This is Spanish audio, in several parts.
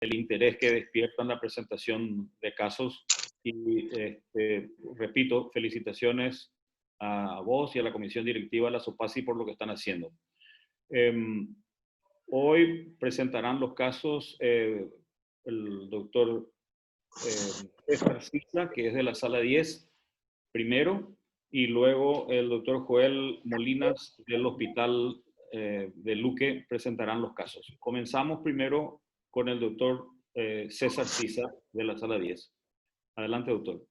el interés que despierta en la presentación de casos. Y repito, felicitaciones a vos y a la comisión directiva de la SOPACI por lo que están haciendo. Hoy presentarán los casos el doctor César Sisa, que es de la sala 10, primero, y luego el doctor Joel Molinas del hospital de Luque presentarán los casos. Comenzamos primero con el doctor César Sisa de la sala 10. Adelante, doctor.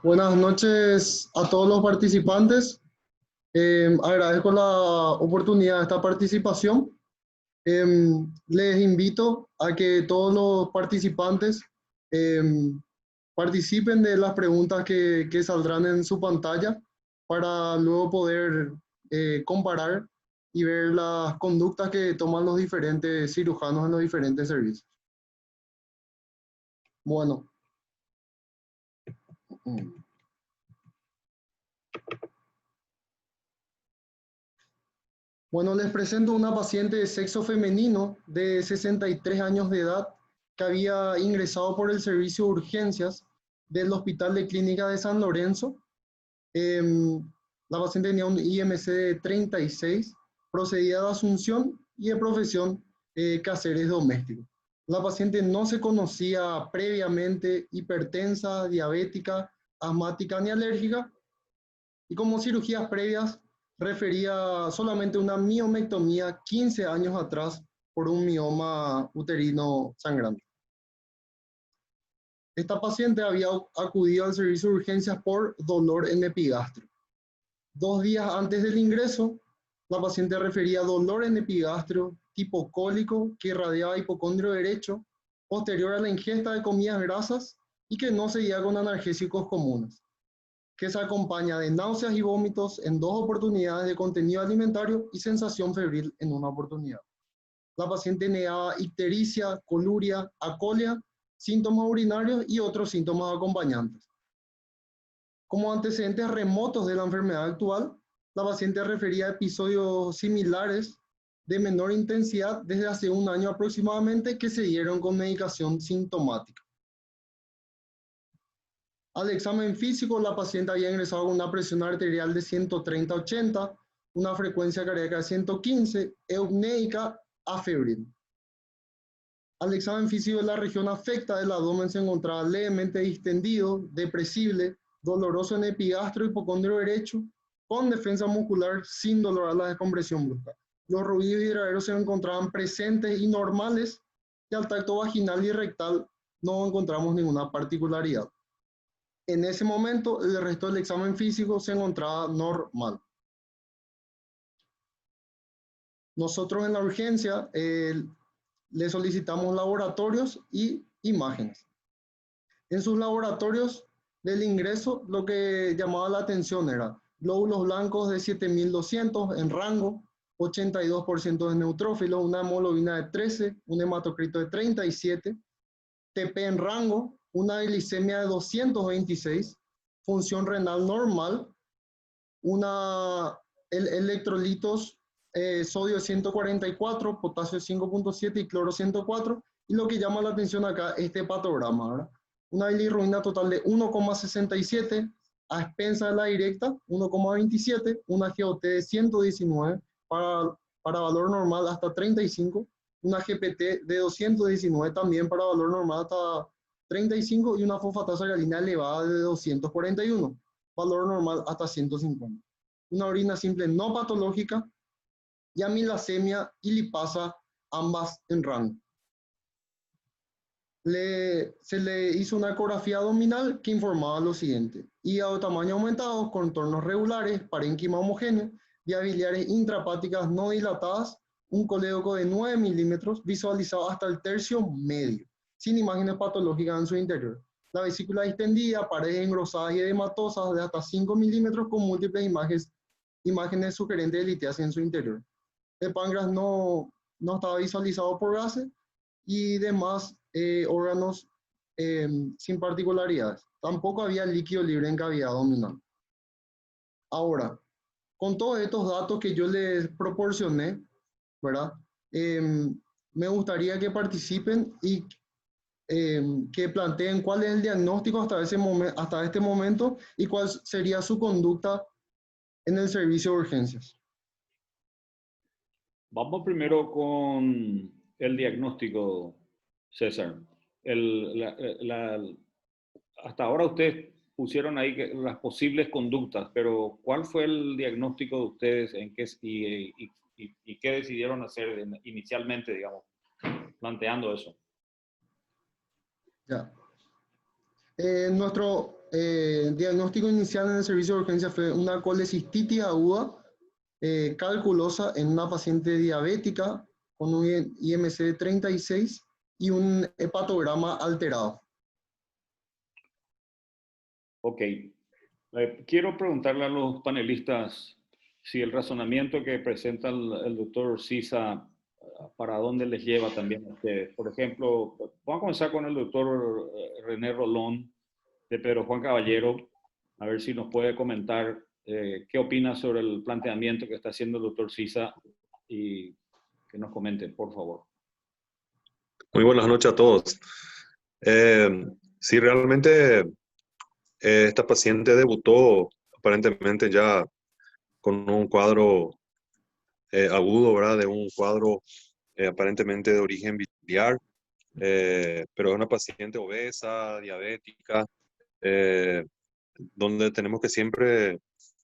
Buenas noches a todos los participantes. Agradezco la oportunidad de esta participación. Les invito a que todos los participantes participen de las preguntas que saldrán en su pantalla para luego poder comparar y ver las conductas que toman los diferentes cirujanos en los diferentes servicios. Bueno. Bueno, les presento una paciente de sexo femenino de 63 años de edad que había ingresado por el servicio de urgencias del Hospital de Clínica de San Lorenzo. La paciente tenía un IMC de 36, procedía de Asunción y de profesión quehaceres domésticos. La paciente no se conocía previamente hipertensa, diabética, asmática ni alérgica, y como cirugías previas refería solamente una miomectomía 15 años atrás por un mioma uterino sangrante. Esta paciente había acudido al servicio de urgencias por dolor en epigastrio. 2 días antes del ingreso, la paciente refería dolor en epigastrio tipo cólico que irradiaba hipocondrio derecho posterior a la ingesta de comidas grasas y que no seguía con analgésicos comunes, que se acompaña de náuseas y vómitos en 2 oportunidades de contenido alimentario y sensación febril en 1 oportunidad. La paciente negaba ictericia, coluria, acolia, síntomas urinarios y otros síntomas acompañantes. Como antecedentes remotos de la enfermedad actual, la paciente refería episodios similares de menor intensidad desde hace 1 año aproximadamente que se dieron con medicación sintomática. Al examen físico, la paciente había ingresado con una presión arterial de 130/80, una frecuencia cardíaca de 115, eupneica, afebril. Al examen físico de la región afecta del abdomen se encontraba levemente distendido, depresible, doloroso en epigastrio, hipocondrio derecho, con defensa muscular sin dolor a la descompresión brusca. Los ruidos hidraderos se encontraban presentes y normales, y al tacto vaginal y rectal no encontramos ninguna particularidad. En ese momento, el resto del examen físico se encontraba normal. Nosotros en la urgencia le solicitamos laboratorios y imágenes. En sus laboratorios del ingreso, lo que llamaba la atención era glóbulos blancos de 7200 en rango, 82% de neutrófilos, una hemoglobina de 13, un hematocrito de 37, TP en rango, una glicemia de 226, función renal normal, electrolitos, sodio 144, potasio 5.7 y cloro 104, y lo que llama la atención acá este hepatograma, ¿verdad? Una bilirrubina total de 1,67, a expensa de la directa 1,27, una GOT de 119 para valor normal hasta 35, una GPT de 219 también para valor normal hasta 35 y una fosfatasa realina elevada de 241, valor normal hasta 150. Una orina simple no patológica y amilasemia y lipasa, ambas en rango. Se le hizo una ecografía abdominal que informaba lo siguiente: hígado de tamaño aumentado, contornos regulares, parénquima homogéneo, vías biliares intrahepáticas no dilatadas, un colédoco de 9 milímetros visualizado hasta el tercio medio, sin imágenes patológicas en su interior. La vesícula distendida, paredes engrosadas y edematosas de hasta 5 milímetros con múltiples imágenes sugerentes de litiasis en su interior. El páncreas no estaba visualizado por gases y demás órganos sin particularidades. Tampoco había líquido libre en cavidad abdominal. Ahora, con todos estos datos que yo les proporcioné, ¿verdad? Me gustaría que participen y que planteen cuál es el diagnóstico hasta este momento y cuál sería su conducta en el servicio de urgencias. Vamos primero con el diagnóstico, César. Hasta ahora ustedes pusieron ahí las posibles conductas, pero ¿cuál fue el diagnóstico de ustedes y qué decidieron hacer inicialmente, digamos, planteando eso? Ya. Nuestro diagnóstico inicial en el servicio de urgencia fue una colecistitis aguda calculosa en una paciente diabética con un IMC de 36 y un hepatograma alterado. Ok. Quiero preguntarle a los panelistas si el razonamiento que presenta el doctor Sisa, para dónde les lleva también a ustedes. Por ejemplo, vamos a comenzar con el doctor René Rolón de Pedro Juan Caballero, a ver si nos puede comentar qué opina sobre el planteamiento que está haciendo el doctor Sisa y que nos comente, por favor. Muy buenas noches a todos. Sí, realmente esta paciente debutó aparentemente ya con un cuadro agudo, ¿verdad? De un cuadro aparentemente de origen biliar, pero es una paciente obesa, diabética, donde tenemos que siempre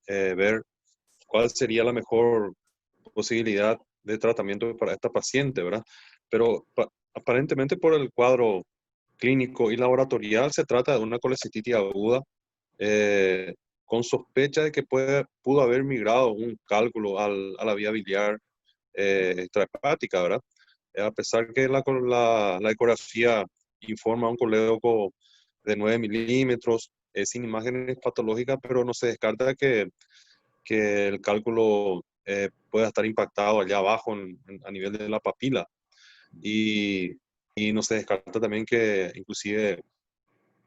ver cuál sería la mejor posibilidad de tratamiento para esta paciente, ¿verdad? Pero aparentemente por el cuadro clínico y laboratorial se trata de una colecistitis aguda con sospecha de que pudo haber migrado un cálculo a la vía biliar extrahepática, ¿verdad? A pesar que la ecografía informa un colédoco de 9 milímetros, sin imágenes patológicas, pero no se descarta que el cálculo pueda estar impactado allá abajo a nivel de la papila. Y no se descarta también que inclusive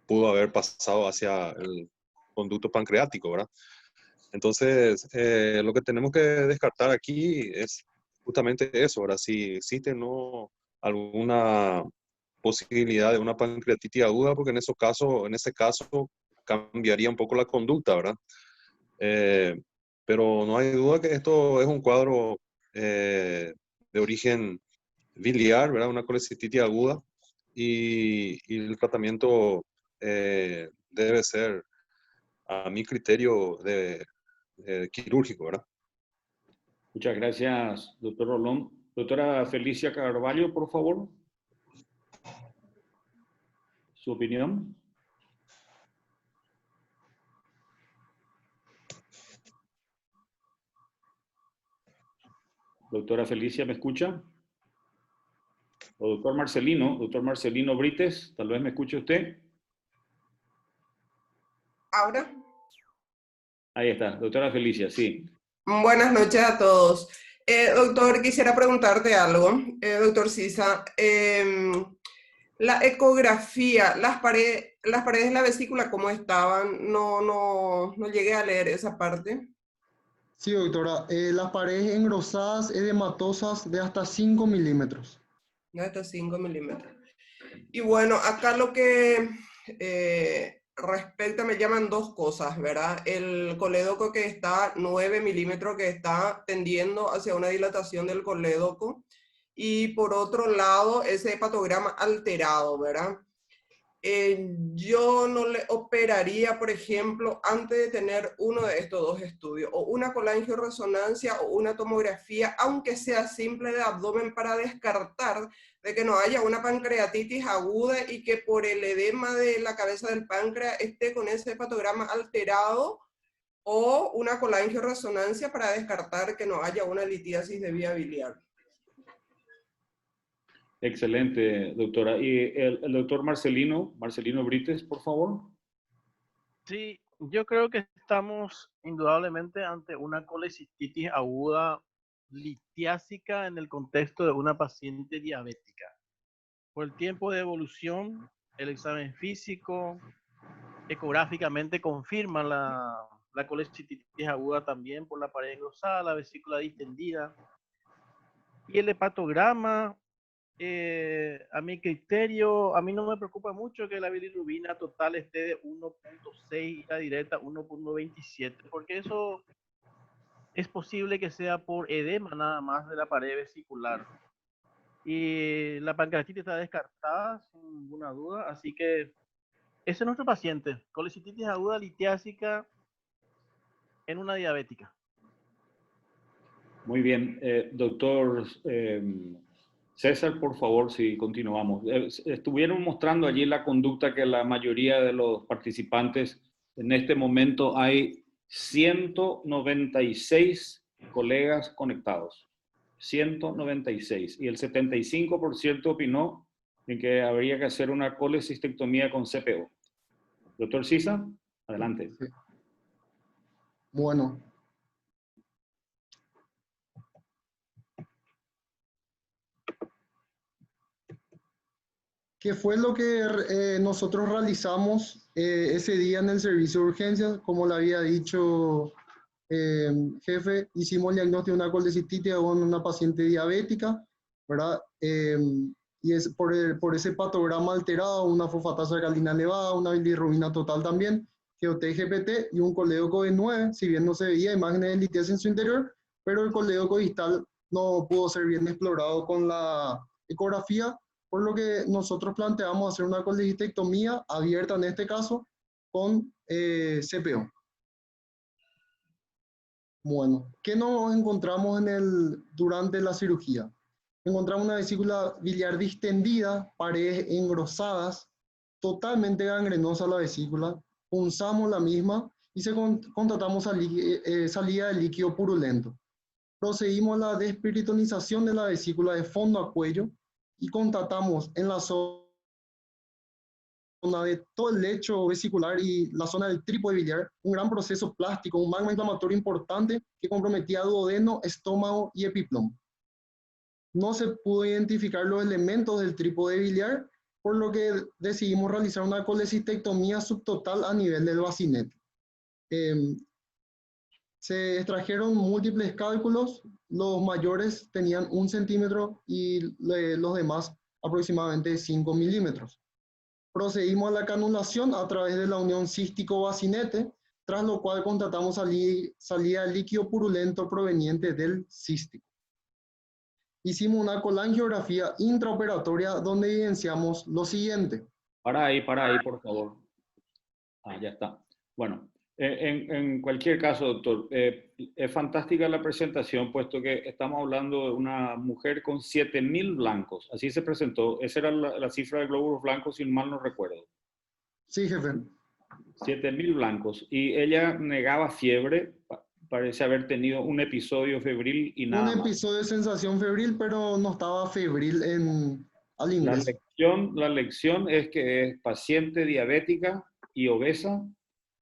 pudo haber pasado hacia el conducto pancreático, ¿verdad? Entonces, lo que tenemos que descartar aquí es justamente eso, ¿verdad? Si existe o no alguna posibilidad de una pancreatitis aguda, porque en ese caso cambiaría un poco la conducta, ¿verdad? Pero no hay duda que esto es un cuadro de origen biliar, ¿verdad? Una colecistitis aguda y el tratamiento debe ser, a mi criterio, quirúrgico, ¿verdad? Muchas gracias, doctor Rolón. Doctora Felicia Carvalho, por favor. Su opinión. Doctora Felicia, ¿me escucha? O doctor Marcelino Brites, tal vez me escuche usted. ¿Ahora? Ahí está, doctora Felicia, sí. Buenas noches a todos. Doctor, quisiera preguntarte algo. Doctor Sisa, la ecografía, las paredes de la vesícula, ¿cómo estaban? No llegué a leer esa parte. Sí, doctora, las paredes engrosadas edematosas de hasta 5 milímetros. De hasta 5 milímetros. Y bueno, acá lo que respecta, me llaman dos cosas, ¿verdad? El colédoco que está 9 milímetros, que está tendiendo hacia una dilatación del colédoco. Y por otro lado, ese hepatograma alterado, ¿verdad? Yo no le operaría, por ejemplo, antes de tener uno de estos dos estudios, o una colangioresonancia o una tomografía, aunque sea simple de abdomen, para descartar de que no haya una pancreatitis aguda y que por el edema de la cabeza del páncreas esté con ese hepatograma alterado, o una colangioresonancia para descartar que no haya una litiasis de vía biliar. Excelente, doctora. Y el doctor Marcelino Brites, por favor. Sí, yo creo que estamos indudablemente ante una colecistitis aguda litiásica en el contexto de una paciente diabética. Por el tiempo de evolución el examen físico, ecográficamente confirman la colecistitis aguda también por la pared engrosada, la vesícula distendida. Y el hepatograma, a mi criterio, a mí no me preocupa mucho que la bilirrubina total esté de 1.6 y la directa 1.27, porque eso es posible que sea por edema nada más de la pared vesicular. Y la pancreatitis está descartada sin ninguna duda, así que ese es nuestro paciente, colecistitis aguda litiásica en una diabética. Muy bien. Doctor César, por favor, si continuamos. Estuvieron mostrando allí la conducta que la mayoría de los participantes, en este momento hay 196 colegas conectados. 196. Y el 75% opinó en que habría que hacer una colecistectomía con CPO. Doctor Sisa, adelante. Sí. Bueno. ¿Qué fue lo que nosotros realizamos ese día en el servicio de urgencias? Como le había dicho jefe, hicimos el diagnóstico de una colecistitis en una paciente diabética, ¿verdad? Y es por ese patograma alterado, una fosfatasa alcalina elevada, una bilirrubina total también, GOT-GPT y un colédoco de 9, si bien no se veía imágenes de litiasis en su interior, pero el colédoco distal no pudo ser bien explorado con la ecografía, por lo que nosotros planteamos hacer una colecistectomía abierta en este caso con CPO. Bueno, ¿qué nos encontramos durante la cirugía? Encontramos una vesícula biliar distendida, paredes engrosadas, totalmente gangrenosa la vesícula, punzamos la misma y constatamos salida de líquido purulento. Procedimos a la desperitonización de la vesícula de fondo a cuello y constatamos en la zona de todo el lecho vesicular y la zona del trípode biliar un gran proceso plástico, un magma inflamatorio importante que comprometía duodeno, estómago y epiplomo. No se pudo identificar los elementos del trípode biliar, por lo que decidimos realizar una colecistectomía subtotal a nivel del bacinete. Se extrajeron múltiples cálculos, los mayores tenían 1 centímetro y los demás aproximadamente 5 milímetros. Procedimos a la canulación a través de la unión cístico-bacinete, tras lo cual constatamos salida de líquido purulento proveniente del cístico. Hicimos una colangiografía intraoperatoria donde evidenciamos lo siguiente. Para ahí, por favor. Ya está. Bueno, en cualquier caso, doctor, es fantástica la presentación, puesto que estamos hablando de una mujer con 7.000 blancos. Así se presentó. Esa era la cifra de glóbulos blancos, si mal no recuerdo. Sí, jefe. 7.000 blancos. Y ella negaba fiebre, parece haber tenido un episodio febril y nada más. Un episodio de sensación febril, pero no estaba febril al ingreso. La lección es que es paciente diabética y obesa,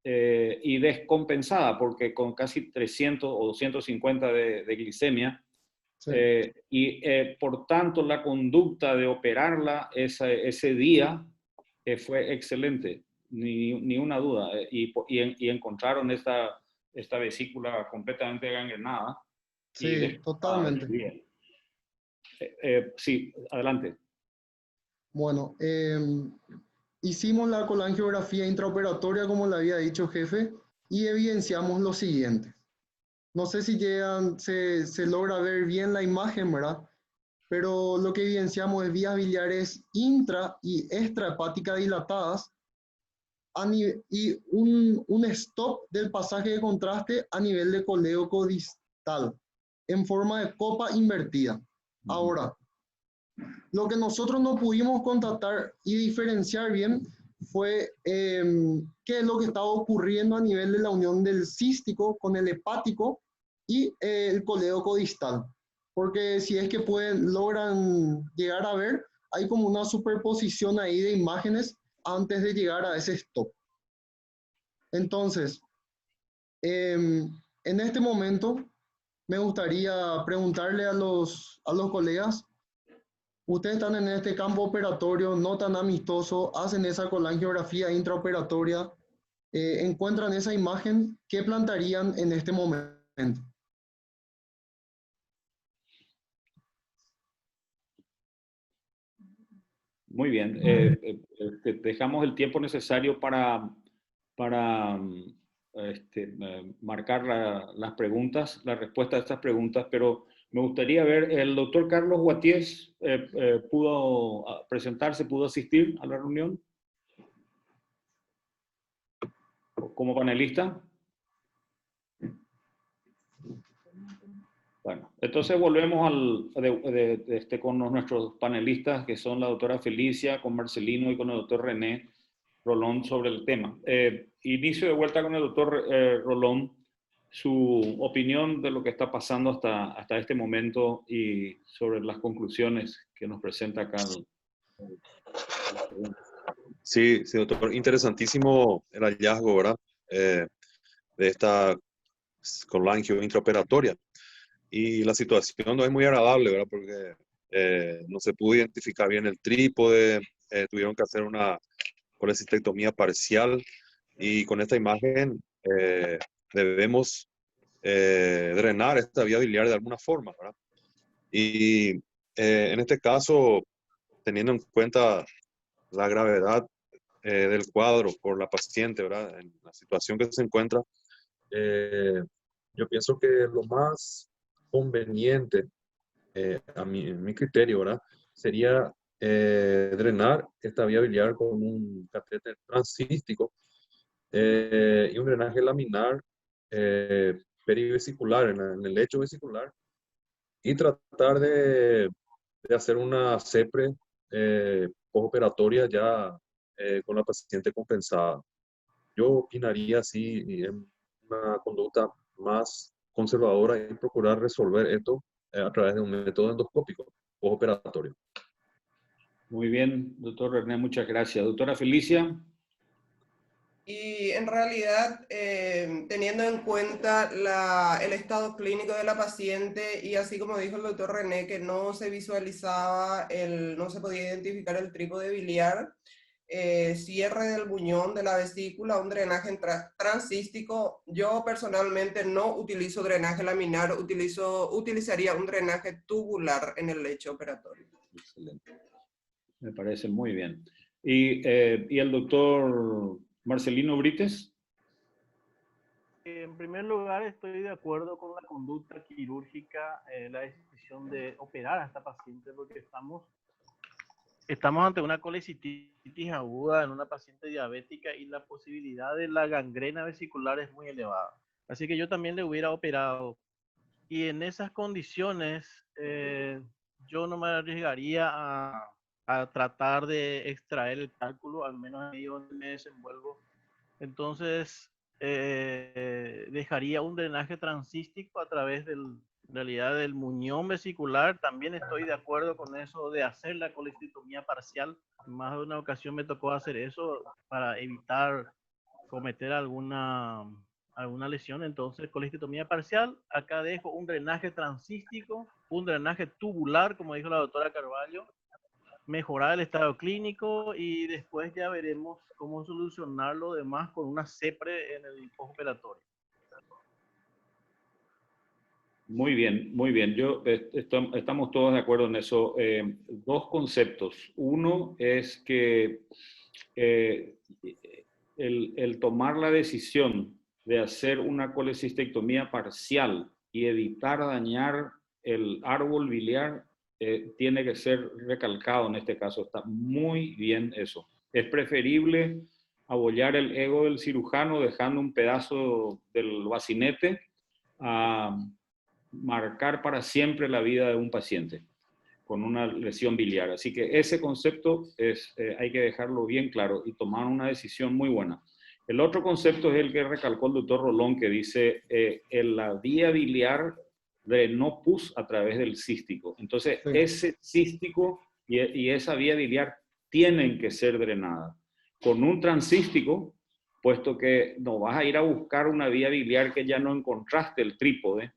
y descompensada, porque con casi 300 o 250 de glicemia, sí. Por tanto la conducta de operarla ese día fue excelente, ni una duda, y encontraron esta vesícula completamente gangrenada. Sí, totalmente. Sí, adelante. Bueno, hicimos la colangiografía intraoperatoria, como le había dicho jefe, y evidenciamos lo siguiente. No sé si se logra ver bien la imagen, ¿verdad? Pero lo que evidenciamos es vías biliares intra y extrahepáticas dilatadas y un stop del pasaje de contraste a nivel de colédoco distal, en forma de copa invertida. Ahora, lo que nosotros no pudimos constatar y diferenciar bien fue qué es lo que estaba ocurriendo a nivel de la unión del cístico con el hepático y el colédoco distal. Porque si es que logran llegar a ver, hay como una superposición ahí de imágenes antes de llegar a ese stop. Entonces, en este momento me gustaría preguntarle a los colegas Ustedes están en este campo operatorio no tan amistoso, hacen esa colangiografía intraoperatoria, encuentran esa imagen, ¿qué plantarían en este momento? Muy bien. Dejamos el tiempo necesario para marcar las preguntas, la respuesta a estas preguntas, pero me gustaría ver, el doctor Carlos Guatíez pudo presentarse, pudo asistir a la reunión como panelista. Bueno, entonces volvemos con nuestros panelistas, que son la doctora Felicia, con Marcelino y con el doctor René Rolón sobre el tema. Inicio de vuelta con el doctor Rolón, su opinión de lo que está pasando hasta este momento y sobre las conclusiones que nos presenta acá. Sí, sí, doctor. Interesantísimo el hallazgo, ¿verdad? De esta colangio intraoperatoria. Y la situación no es muy agradable, ¿verdad? Porque no se pudo identificar bien el trípode, tuvieron que hacer una colecistectomía parcial y con esta imagen debemos drenar esta vía biliar de alguna forma, ¿verdad? Y en este caso, teniendo en cuenta la gravedad del cuadro por la paciente, ¿verdad? En la situación que se encuentra, yo pienso que lo más conveniente, en mi criterio, ¿verdad? Sería drenar esta vía biliar con un catéter transcístico y un drenaje laminar perivesicular en el lecho vesicular y tratar de hacer una CEPRE postoperatoria ya con la paciente compensada. Yo opinaría así, en una conducta más conservadora y procurar resolver esto a través de un método endoscópico postoperatorio. Muy bien, doctor René, muchas gracias. Doctora Felicia. Y en realidad, teniendo en cuenta el estado clínico de la paciente y así como dijo el doctor René, que no se visualizaba, no se podía identificar el trípode biliar, cierre del buñón de la vesícula, un drenaje transcístico. Yo personalmente no utilizo drenaje laminar, utilizaría un drenaje tubular en el lecho operatorio. Excelente. Me parece muy bien. ¿Y el doctor Marcelino Brites? En primer lugar, estoy de acuerdo con la conducta quirúrgica, la decisión de operar a esta paciente, porque estamos ante una colecistitis aguda en una paciente diabética y la posibilidad de la gangrena vesicular es muy elevada. Así que yo también le hubiera operado. Y en esas condiciones, yo no me arriesgaría a tratar de extraer el cálculo, al menos ahí donde me desenvuelvo. Entonces, dejaría un drenaje transcístico a través en realidad del muñón vesicular. También estoy de acuerdo con eso de hacer la colecistectomía parcial. En más de una ocasión me tocó hacer eso para evitar cometer alguna lesión. Entonces, colecistectomía parcial. Acá dejo un drenaje transcístico, un drenaje tubular, como dijo la doctora Carvalho, mejorar el estado clínico y después ya veremos cómo solucionar lo demás con una CEPRE en el postoperatorio. Muy bien, muy bien. Estamos todos de acuerdo en eso. Dos conceptos. Uno es que el tomar la decisión de hacer una colecistectomía parcial y evitar dañar el árbol biliar tiene que ser recalcado en este caso. Está muy bien eso. Es preferible abollar el ego del cirujano dejando un pedazo del bacinete a marcar para siempre la vida de un paciente con una lesión biliar. Así que ese concepto hay que dejarlo bien claro y tomar una decisión muy buena. El otro concepto es el que recalcó el doctor Rolón, que dice en la vía biliar drenó pus a través del cístico. Entonces, sí, ese cístico y esa vía biliar tienen que ser drenadas. Con un transcístico, puesto que no vas a ir a buscar una vía biliar que ya no encontraste el trípode,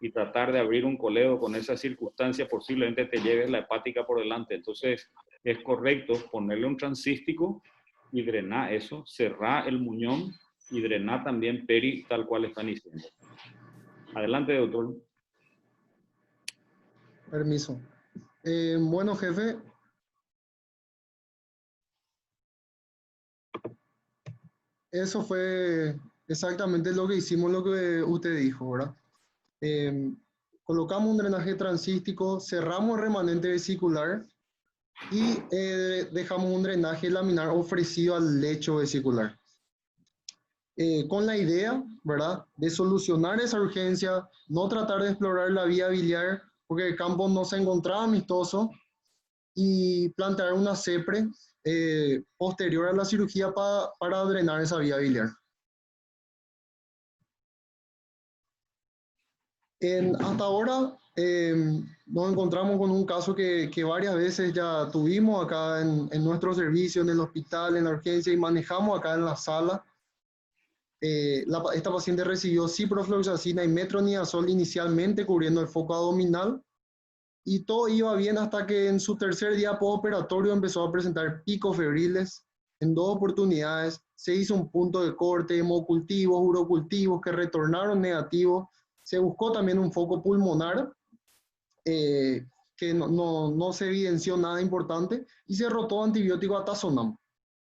y tratar de abrir un colédoco con esa circunstancia, posiblemente te lleves la hepática por delante. Entonces, es correcto ponerle un transcístico y drenar eso, cerrar el muñón y drenar también peri, tal cual están diciendo. Adelante, doctor. Permiso. Bueno, jefe. Eso fue exactamente lo que hicimos, lo que usted dijo, ¿verdad? Colocamos un drenaje transístico, cerramos el remanente vesicular y dejamos un drenaje laminar ofrecido al lecho vesicular. Con la idea, ¿verdad?, de solucionar esa urgencia, no tratar de explorar la vía biliar porque el campo no se encontraba amistoso y plantear una CEPRE posterior a la cirugía para drenar esa vía biliar. Hasta ahora nos encontramos con un caso que varias veces ya tuvimos acá en nuestro servicio, en el hospital, en la urgencia, y manejamos acá en la sala. Esta paciente recibió ciprofloxacina y metronidazol inicialmente cubriendo el foco abdominal, y todo iba bien hasta que en su tercer día postoperatorio empezó a presentar picos febriles en 2 oportunidades. Se hizo un punto de corte, hemocultivos, urocultivos que retornaron negativos. Se buscó también un foco pulmonar que no se evidenció nada importante, y se rotó antibiótico atazonam.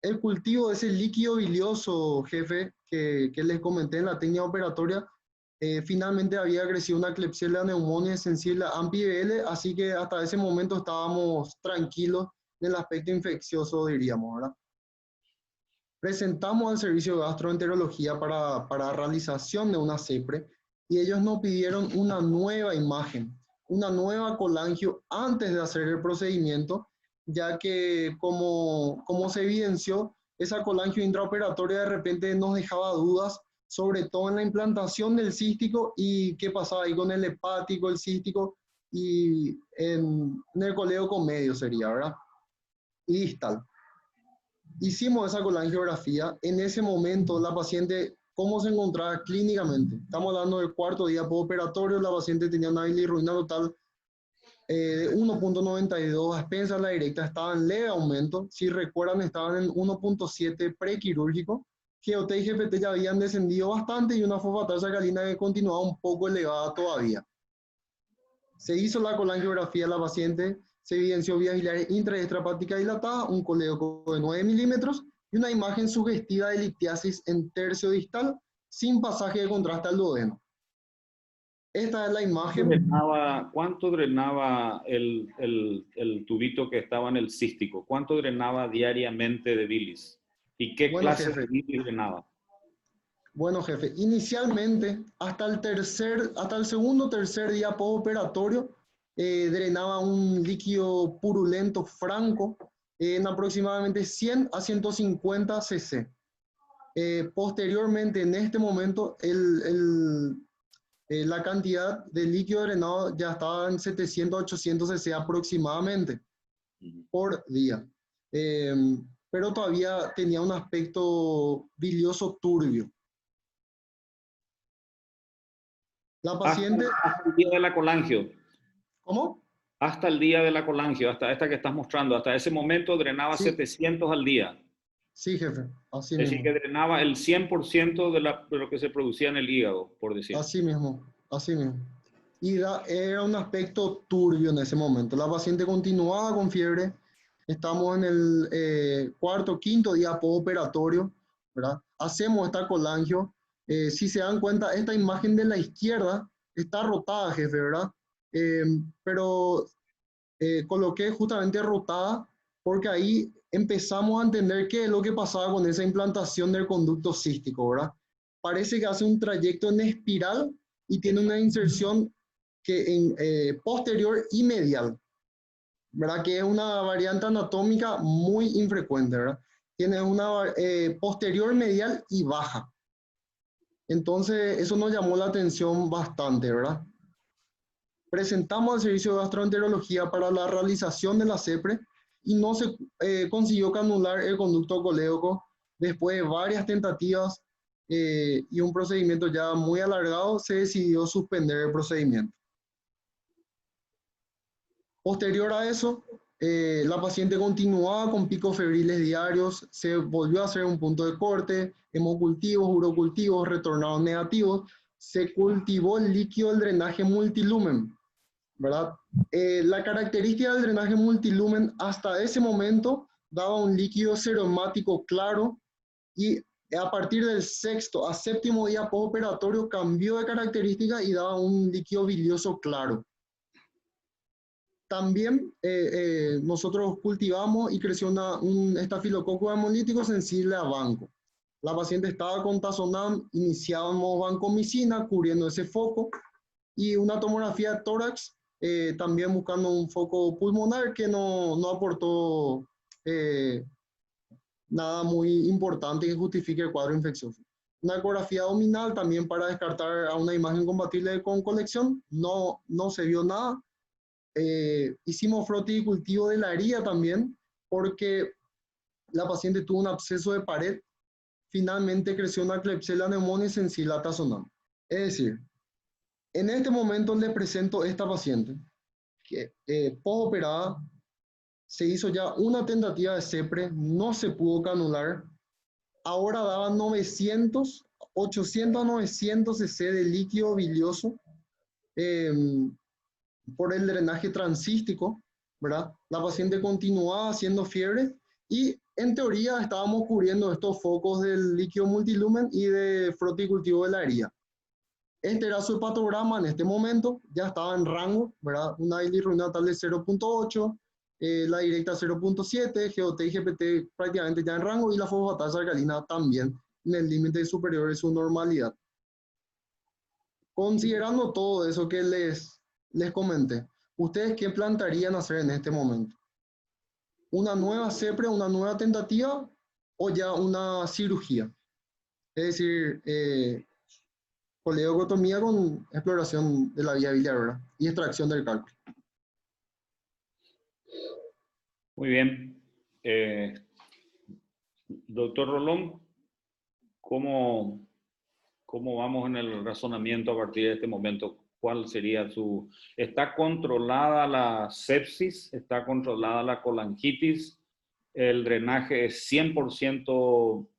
El cultivo de ese líquido bilioso, jefe, que les comenté en la técnica operatoria, finalmente había crecido una Klebsiella pneumoniae sensible a AMPI-BL, así que hasta ese momento estábamos tranquilos en el aspecto infeccioso, diríamos, ¿verdad? Presentamos al servicio de gastroenterología para realización de una CEPRE, y ellos nos pidieron una nueva imagen, una nueva colangio antes de hacer el procedimiento, ya que como se evidenció, esa colangio intraoperatoria de repente nos dejaba dudas, sobre todo en la implantación del cístico y qué pasaba ahí con el hepático, el cístico y en el colédoco medio sería, ¿verdad? Y distal. Hicimos esa colangiografía. En ese momento la paciente, ¿cómo se encontraba clínicamente? Estamos hablando del 4º día postoperatorio. La paciente tenía una bilirruina total de 1.92, a expensas de la directa, estaba en leve aumento. Si recuerdan, estaban en 1.7 prequirúrgico. GOT y GPT ya habían descendido bastante y una fosfatasa alcalina que continuaba un poco elevada todavía. Se hizo la colangiografía de la paciente, se evidenció vías biliares intra y extrahepática dilatada, un colédoco de 9 milímetros y una imagen sugestiva de litiasis en tercio distal sin pasaje de contraste al duodeno. Esta es la imagen. ¿Cuánto drenaba el tubito que estaba en el cístico? ¿Cuánto drenaba diariamente de bilis? ¿Y qué clase de bilis drenaba? Bueno, jefe, inicialmente, hasta el segundo o tercer día postoperatorio, drenaba un líquido purulento franco en aproximadamente 100 a 150 cc. Posteriormente, en este momento, la cantidad de líquido drenado ya estaba en 700 a 800 cc aproximadamente por día. Pero todavía tenía un aspecto bilioso turbio. La paciente... Hasta el día de la colangio. ¿Cómo? Hasta el día de la colangio, hasta esta que estás mostrando. Hasta ese momento drenaba 700 al día. Sí, jefe. Así es decir, que drenaba el 100% de lo que se producía en el hígado, por decir. Así mismo, así mismo. Y era un aspecto turbio en ese momento. La paciente continuaba con fiebre. Estamos en el 4º, 5º día postoperatorio, ¿verdad? Hacemos esta colangio. Si se dan cuenta, esta imagen de la izquierda está rotada, jefe, ¿verdad? Pero coloqué justamente rotada porque ahí empezamos a entender qué es lo que pasaba con esa implantación del conducto cístico, ¿verdad? Parece que hace un trayecto en espiral y tiene una inserción posterior y medial, ¿verdad? Que es una variante anatómica muy infrecuente, ¿verdad? Tiene una posterior medial y baja. Entonces, eso nos llamó la atención bastante, ¿verdad? Presentamos al servicio de gastroenterología para la realización de la CEPRE y no se consiguió canular el conducto colédoco después de varias tentativas. y un procedimiento ya muy alargado, se decidió suspender el procedimiento. Posterior a eso, la paciente continuaba con picos febriles diarios, se volvió a hacer un punto de corte, hemocultivos, urocultivos retornaron negativos, se cultivó el líquido del drenaje multilumen, ¿verdad? La característica del drenaje multilumen hasta ese momento daba un líquido seromático claro y a partir del sexto a séptimo día postoperatorio cambió de característica y daba un líquido bilioso claro. También nosotros cultivamos y creció un estafilococo hemolítico sensible a banco. La paciente estaba con Tazonam, iniciábamos vancomicina cubriendo ese foco y una tomografía de tórax, también buscando un foco pulmonar que no aportó nada muy importante que justifique el cuadro infeccioso. Una ecografía abdominal también para descartar a una imagen compatible con colección, no se vio nada. Hicimos frotis y cultivo de la herida también, porque la paciente tuvo un absceso de pared, finalmente creció una Klebsiella pneumoniae sensible a Tazonam. Es decir, en este momento le presento a esta paciente, que postoperada, se hizo ya una tentativa de CEPRE, no se pudo canular, ahora daba 800 a 900 cc de líquido bilioso, por el drenaje transístico, ¿verdad? La paciente continuaba haciendo fiebre y en teoría estábamos cubriendo estos focos del líquido multilumen y de froticultivo de la herida. Este era su hepatograma en este momento, ya estaba en rango, ¿verdad? Una bilirrubina natal de 0.8, la directa 0.7, GOT y GPT prácticamente ya en rango y la fosfatasa alcalina también en el límite superior de su normalidad. Considerando todo eso que les comenté, ¿ustedes qué plantearían hacer en este momento? ¿Una nueva CEPRE, una nueva tentativa o ya una cirugía? Es decir, coledocotomía con exploración de la vía biliar, ¿verdad? Y extracción del cálculo. Muy bien. Doctor Rolón, ¿cómo vamos en el razonamiento a partir de este momento? ¿Cuál sería su... ¿Está controlada la sepsis? ¿Está controlada la colangitis? ¿El drenaje es 100%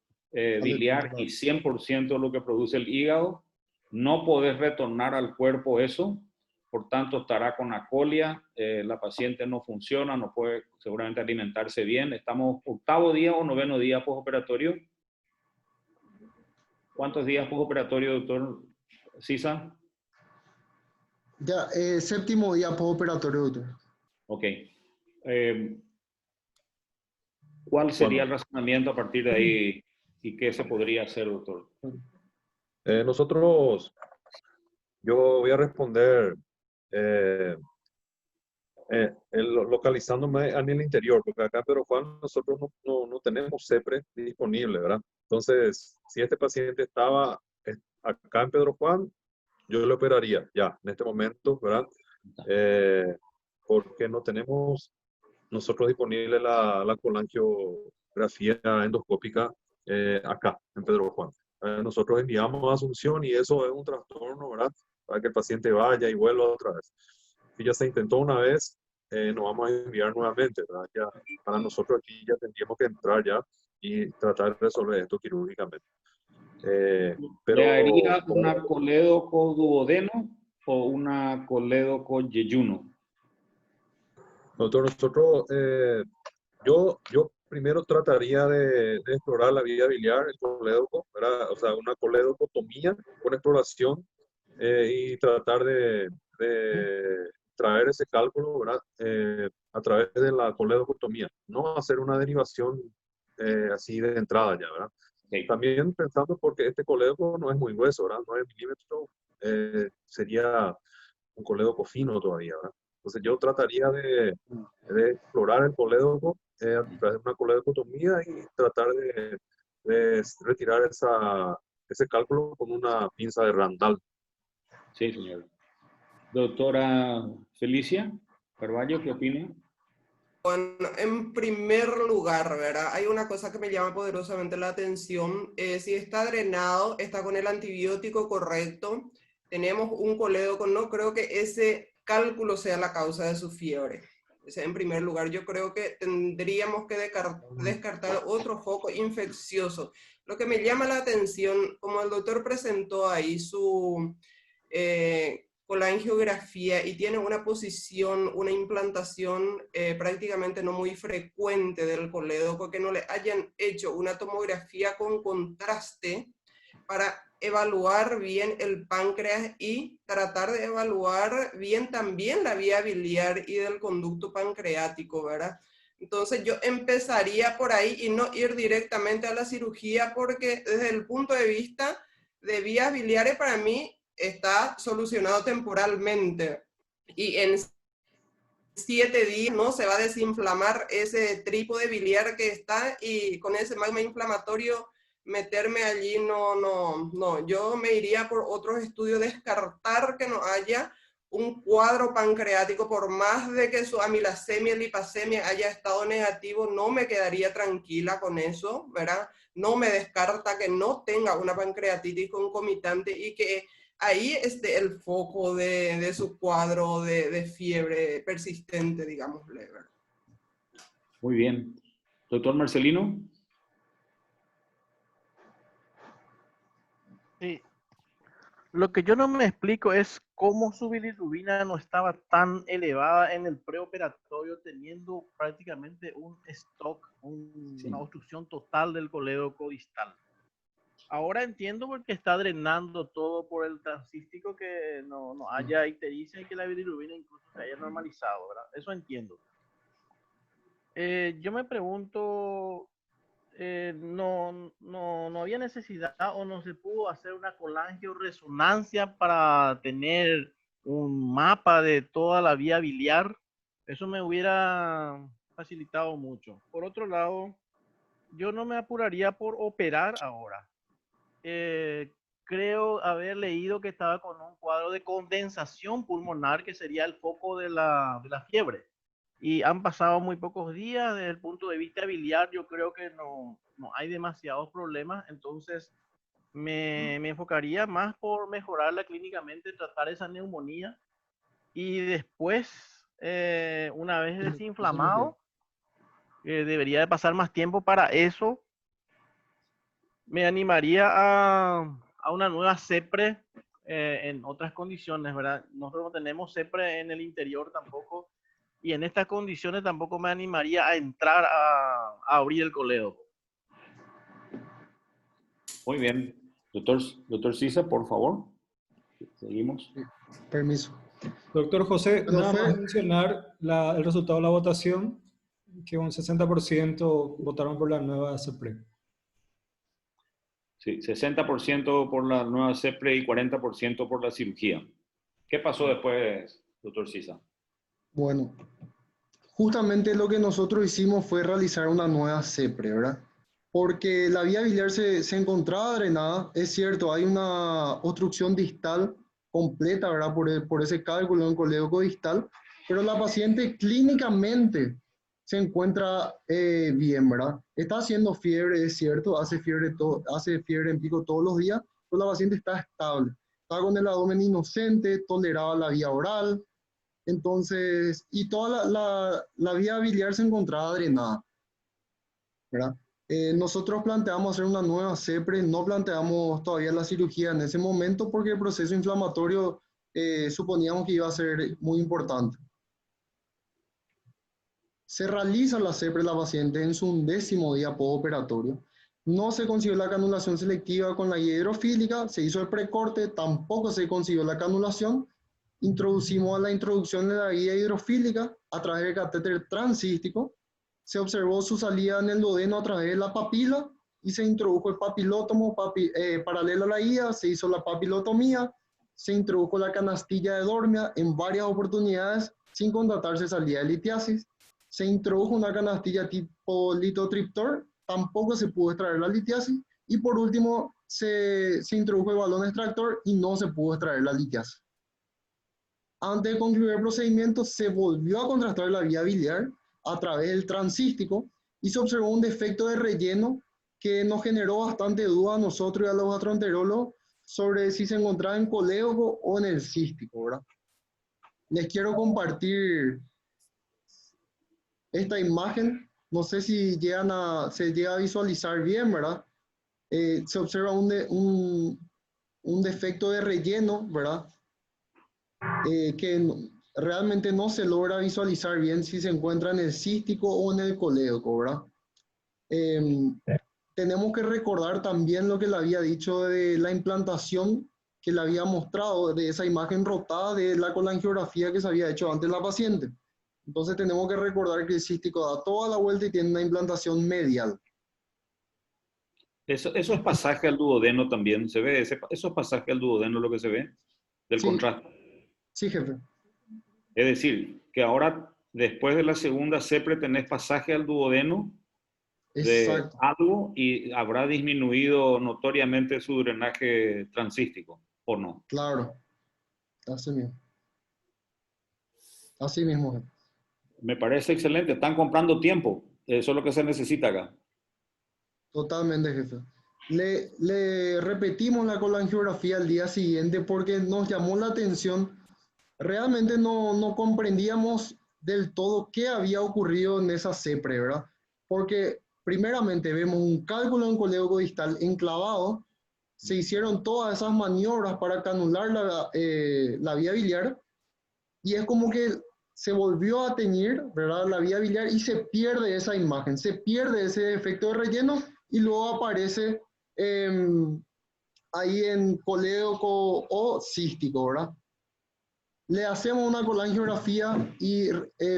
biliar y 100% lo que produce el hígado? ¿No podés retornar al cuerpo eso? Por tanto, estará con acolia. La paciente no funciona, no puede seguramente alimentarse bien. ¿Estamos 8º día o 9º día postoperatorio? ¿Cuántos días postoperatorio, doctor Sisa? Ya, 7º día postoperatorio, doctor. Ok. ¿Cuál sería el razonamiento a partir de ahí y qué se podría hacer, doctor? Yo voy a responder localizándome en el interior, porque acá en Pedro Juan nosotros no tenemos CEPRE disponible, ¿verdad? Entonces, si este paciente estaba acá en Pedro Juan, yo lo operaría ya, en este momento, ¿verdad? Porque no tenemos nosotros disponible la colangiografía endoscópica acá, en Pedro Juan. Nosotros enviamos a Asunción y eso es un trastorno, ¿verdad? Para que el paciente vaya y vuelva otra vez. Si ya se intentó una vez, nos vamos a enviar nuevamente, ¿verdad? Ya, para nosotros aquí ya tendríamos que entrar ya y tratar de resolver esto quirúrgicamente. ¿Le haría una colédoco duodeno o una colédoco yeyuno? Doctor, nosotros, yo primero trataría de explorar la vía biliar, el colédoco, ¿verdad? O sea, una colédocotomía con exploración y tratar de traer ese cálculo, ¿verdad? A través de la colédocotomía, no hacer una derivación así de entrada ya, ¿verdad? Sí. También pensando porque este colédoco no es muy grueso, ¿verdad? 9 milímetros sería un colédoco fino todavía, ¿verdad? Entonces yo trataría de explorar el colédoco a través de una colédocotomía y tratar de retirar ese cálculo con una pinza de Randall. Sí, señor. Doctora Felicia Carballo, ¿qué opina? Bueno, en primer lugar, ¿verdad? Hay una cosa que me llama poderosamente la atención. Si está drenado, está con el antibiótico correcto, tenemos un colédoco, no creo que ese cálculo sea la causa de su fiebre. Ese en primer lugar, yo creo que tendríamos que descartar otro foco infeccioso. Lo que me llama la atención, como el doctor presentó ahí su colangiografía y tiene una posición, una implantación prácticamente no muy frecuente del colédoco, que no le hayan hecho una tomografía con contraste para evaluar bien el páncreas y tratar de evaluar bien también la vía biliar y del conducto pancreático, ¿verdad? Entonces yo empezaría por ahí y no ir directamente a la cirugía, porque desde el punto de vista de vías biliares para mí está solucionado temporalmente y en 7 días no se va a desinflamar ese trípode biliar que está, y con ese magma inflamatorio meterme allí no. Yo me iría por otros estudios, descartar que no haya un cuadro pancreático, por más de que su amilasemia, lipasemia haya estado negativo, no me quedaría tranquila con eso, ¿verdad? No me descarta que no tenga una pancreatitis concomitante y que ahí esté el foco de su cuadro de fiebre persistente, digámosle, ¿verdad? Muy bien. Doctor Marcelino. Sí. Lo que yo no me explico es cómo su bilirrubina no estaba tan elevada en el preoperatorio, teniendo prácticamente un stock, una obstrucción total del colédoco distal. Ahora entiendo por qué está drenando todo por el transístico, que no haya ictericia y que la bilirrubina incluso se haya normalizado, ¿verdad? Eso entiendo. Yo me pregunto, no había necesidad o no se pudo hacer una colangioresonancia para tener un mapa de toda la vía biliar. Eso me hubiera facilitado mucho. Por otro lado, yo no me apuraría por operar ahora. Creo haber leído que estaba con un cuadro de condensación pulmonar, que sería el foco de la fiebre. Y han pasado muy pocos días. Desde el punto de vista biliar, yo creo que no hay demasiados problemas. Entonces, me enfocaría más por mejorarla clínicamente, tratar esa neumonía. Y después, una vez desinflamado, debería de pasar más tiempo para eso. Me animaría a una nueva CEPRE en otras condiciones, ¿verdad? Nosotros no tenemos CEPRE en el interior tampoco, y en estas condiciones tampoco me animaría a entrar a abrir el colédoco. Muy bien. Doctor Sisa, por favor. Seguimos. Permiso. Doctor José, Bueno, nada más mencionar el resultado de la votación, que un 60% votaron por la nueva CEPRE. Sí, 60% por la nueva CEPRE y 40% por la cirugía. ¿Qué pasó después, doctor Sisa? Bueno, justamente lo que nosotros hicimos fue realizar una nueva CEPRE, ¿verdad? Porque la vía biliar se encontraba drenada. Es cierto, hay una obstrucción distal completa, ¿verdad? Por ese cálculo en colédoco distal, pero la paciente clínicamente se encuentra bien, ¿verdad? Está haciendo fiebre, es cierto, hace fiebre en pico todos los días, pero la paciente está estable. Está con el abdomen inocente, toleraba la vía oral, entonces, y toda la vía biliar se encontraba drenada, ¿verdad? Nosotros planteamos hacer una nueva CEPRE, no planteamos todavía la cirugía en ese momento porque el proceso inflamatorio suponíamos que iba a ser muy importante. Se realiza la CEPRE la paciente en su 11º día postoperatorio. No se consiguió la canulación selectiva con la guía hidrofílica, se hizo el precorte, tampoco se consiguió la canulación. Introducimos la introducción de la guía hidrofílica a través del catéter transcístico. Se observó su salida en el duodeno a través de la papila y se introdujo el papilótomo paralelo a la guía, se hizo la papilotomía, se introdujo la canastilla de Dormia en varias oportunidades sin constatarse salida de litiasis. Se introdujo una canastilla tipo litotriptor, tampoco se pudo extraer la litiasis. Y por último, se introdujo el balón extractor y no se pudo extraer la litiasis. Antes de concluir el procedimiento, se volvió a contrastar la vía biliar a través del transcístico y se observó un defecto de relleno que nos generó bastante duda a nosotros y a los gastroenterólogos sobre si se encontraba en colédoco o en el cístico, ¿verdad? Les quiero compartir esta imagen. No sé si se llega a visualizar bien, ¿verdad? Se observa un defecto de relleno, ¿verdad? Que realmente no se logra visualizar bien si se encuentra en el cístico o en el colédoco, ¿verdad? Tenemos que recordar también lo que le había dicho de la implantación que le había mostrado, de esa imagen rotada de la colangiografía que se había hecho antes la paciente. Entonces tenemos que recordar que el cístico da toda la vuelta y tiene una implantación medial. Eso es pasaje al duodeno también, ¿se ve? Eso es pasaje al duodeno lo que se ve del Sí. contraste. Sí, jefe. Es decir, que ahora después de la segunda CEPRE tenés pasaje al duodeno de Exacto. algo y habrá disminuido notoriamente su drenaje transístico, ¿o no? Claro. Así mismo. Así mismo, jefe. Me parece excelente. Están comprando tiempo. Eso es lo que se necesita acá. Totalmente, jefe. Le repetimos la colangiografía al día siguiente porque nos llamó la atención. Realmente no comprendíamos del todo qué había ocurrido en esa CEPRE, ¿verdad? Porque primeramente vemos un cálculo en colédoco distal enclavado, se hicieron todas esas maniobras para canular la vía biliar y es como que se volvió a teñir, ¿verdad? La vía biliar y se pierde esa imagen, se pierde ese efecto de relleno y luego aparece ahí en colédoco o cístico, ¿verdad? Le hacemos una colangiografía y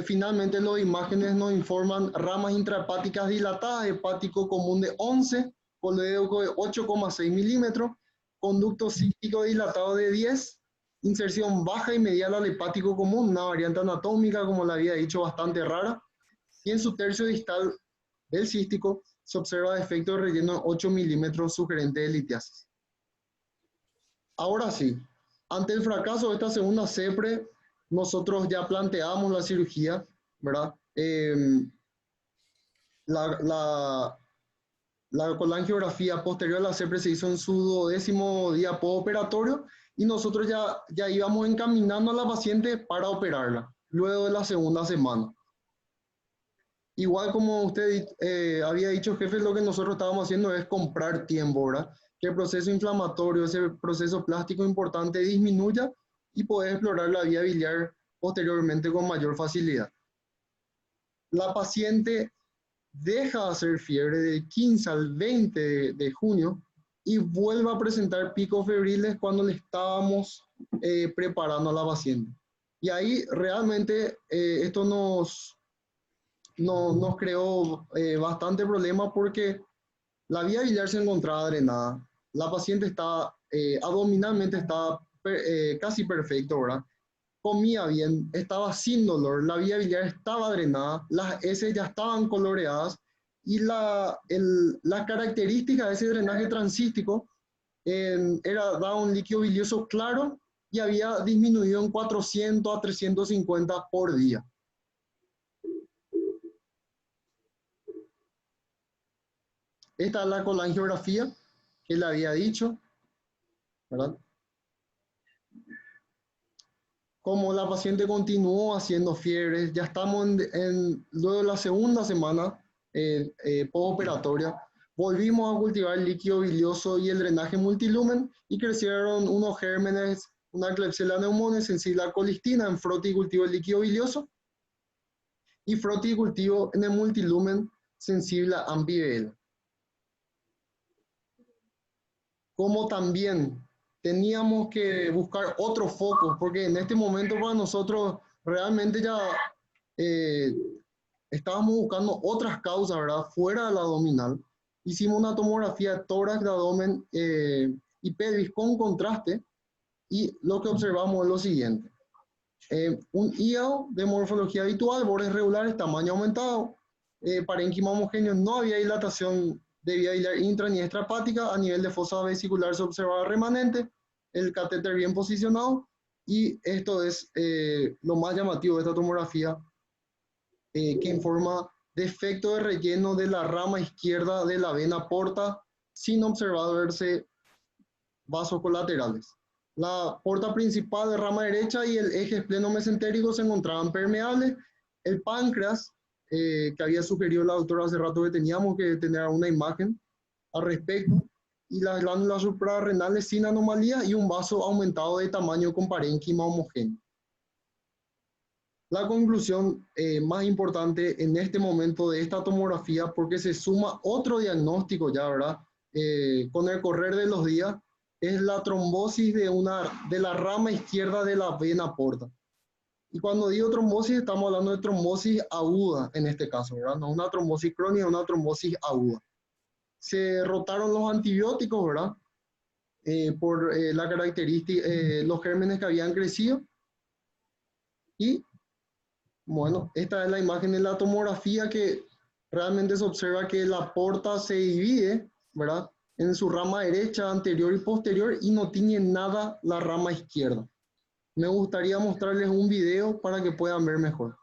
finalmente las imágenes nos informan ramas intrahepáticas dilatadas, hepático común de 11, colédoco de 8,6 milímetros, conducto cístico dilatado de 10, inserción baja y medial al hepático común, una variante anatómica, como le había dicho, bastante rara, y en su tercio distal del cístico se observa defecto de relleno de 8 milímetros sugerente de litiasis. Ahora sí, ante el fracaso de esta segunda CEPRE, nosotros ya planteamos la cirugía, ¿verdad? La colangiografía posterior a la CEPRE se hizo en su 12º día postoperatorio y nosotros ya íbamos encaminando a la paciente para operarla, luego de la segunda semana. Igual como usted había dicho, jefe, lo que nosotros estábamos haciendo es comprar tiempo, ¿verdad? Que el proceso inflamatorio, ese proceso plástico importante disminuya y poder explorar la vía biliar posteriormente con mayor facilidad. La paciente deja de hacer fiebre del 15 al 20 de junio y vuelve a presentar picos febriles cuando le estábamos preparando a la paciente. Y ahí realmente esto nos creó bastante problema porque la vía biliar se encontraba drenada. La paciente estaba abdominalmente estaba casi perfecto, ¿verdad? Comía bien, estaba sin dolor, la vía biliar estaba drenada, las heces ya estaban coloreadas y las características de ese drenaje transístico daba un líquido bilioso claro y había disminuido en 400 a 350 por día. Esta es la colangiografía que le había dicho, ¿verdad? Como la paciente continuó haciendo fiebres, ya estamos luego de la segunda semana postoperatoria, volvimos a cultivar el líquido bilioso y el drenaje multilumen y crecieron unos gérmenes, una Klebsiella pneumoniae sensible a colistina en frote y cultivo del líquido bilioso y frote y cultivo en el multilumen sensible a AMPI-BL. Como también teníamos que buscar otros focos, porque en este momento para nosotros realmente ya estábamos buscando otras causas, ¿verdad? Fuera de la abdominal. Hicimos una tomografía de tórax, de abdomen y pelvis con contraste y lo que observamos es lo siguiente. Un hígado de morfología habitual, bordes regulares, tamaño aumentado, parénquima homogéneo, no había dilatación de vía biliar intra ni extrahepática, a nivel de fosa vesicular se observaba remanente, el catéter bien posicionado y esto es lo más llamativo de esta tomografía. que informa defecto de relleno de la rama izquierda de la vena porta sin observarse vasos colaterales. La porta principal de rama derecha y el eje espleno-mesentérico se encontraban permeables. El páncreas, que había sugerido la doctora hace rato que teníamos que tener una imagen al respecto, y las glándulas suprarrenales sin anomalías y un vaso aumentado de tamaño con parénquima homogéneo. La conclusión más importante en este momento de esta tomografía, porque se suma otro diagnóstico ya, ¿verdad? Con el correr de los días, es la trombosis de la rama izquierda de la vena porta. Y cuando digo trombosis, estamos hablando de trombosis aguda en este caso, ¿verdad? No una trombosis crónica, una trombosis aguda. Se rotaron los antibióticos, ¿verdad? Por la característica, los gérmenes que habían crecido. Y, bueno, esta es la imagen de la tomografía que realmente se observa que la porta se divide, ¿verdad? En su rama derecha, anterior y posterior, y no tiene nada la rama izquierda. Me gustaría mostrarles un video para que puedan ver mejor.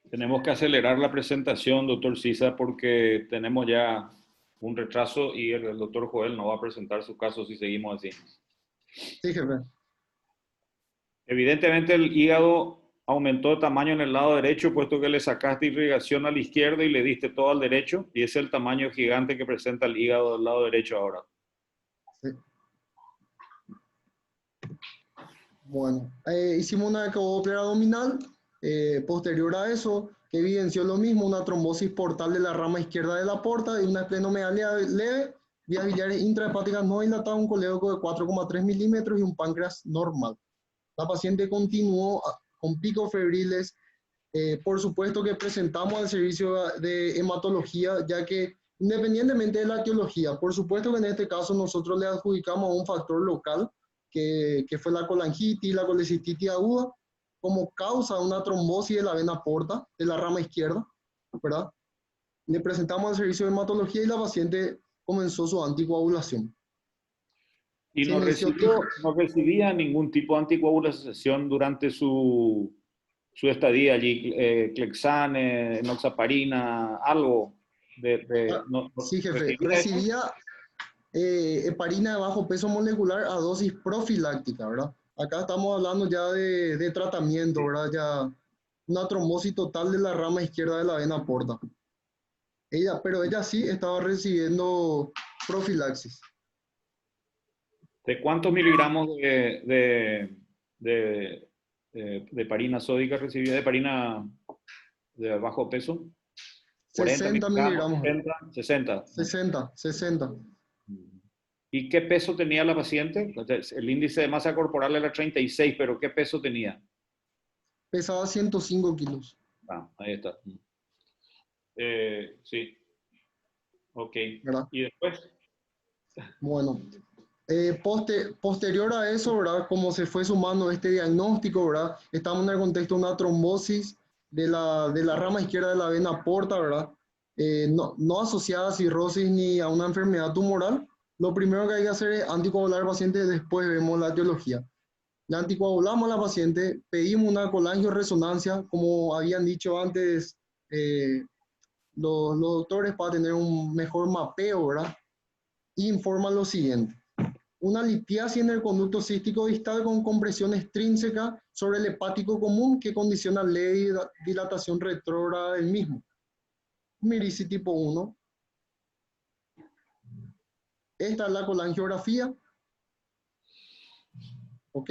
Tenemos que acelerar la presentación, doctor Sisa, porque tenemos ya un retraso y el doctor Joel no va a presentar su caso si seguimos así. Sí, jefe. Evidentemente el hígado aumentó de tamaño en el lado derecho, puesto que le sacaste irrigación a la izquierda y le diste todo al derecho, y ese es el tamaño gigante que presenta el hígado del lado derecho ahora. Sí. Bueno, hicimos una ecodoppler abdominal, posterior a eso, que evidenció lo mismo, una trombosis portal de la rama izquierda de la porta y una esplenomegalia leve, vías biliares intrahepáticas no dilatadas, un colédoco de 4,3 milímetros y un páncreas normal. La paciente continuó con picos febriles. Por supuesto que presentamos al servicio de hematología, ya que independientemente de la etiología, por supuesto que en este caso nosotros le adjudicamos a un factor local, que fue la colangitis, la colecistitis aguda, como causa de una trombosis de la vena porta, de la rama izquierda, ¿verdad? Le presentamos al servicio de hematología y la paciente comenzó su anticoagulación. Y no recibía ningún tipo de anticoagulación durante su estadía allí, Clexane, enoxaparina, algo sí, jefe, recibía heparina de bajo peso molecular a dosis profiláctica, ¿verdad? Acá estamos hablando ya de tratamiento, ¿verdad? Ya una trombosis total de la rama izquierda de la vena porta. Pero ella sí estaba recibiendo profilaxis. ¿De cuántos miligramos de heparina sódica recibía, de heparina de bajo peso? 60 miligramos. 60. ¿Y qué peso tenía la paciente? El índice de masa corporal era 36, pero ¿qué peso tenía? Pesaba 105 kilos. Ah, ahí está. Sí. Ok. ¿Verdad? ¿Y después? Bueno, posterior a eso, ¿verdad? Como se fue sumando este diagnóstico, ¿verdad? Estamos en el contexto de una trombosis de la rama izquierda de la vena porta, ¿verdad? No asociada a cirrosis ni a una enfermedad tumoral. Lo primero que hay que hacer es anticoagular al paciente, después vemos la etiología. Ya anticoagulamos a la paciente, pedimos una colangioresonancia, como habían dicho antes los doctores, para tener un mejor mapeo, ¿verdad? Y informan lo siguiente: una litiasis en el conducto cístico distal con compresión extrínseca sobre el hepático común que condiciona leve dilatación retrógrada del mismo. Mirisis tipo 1. Esta es la colangiografía. ¿Ok?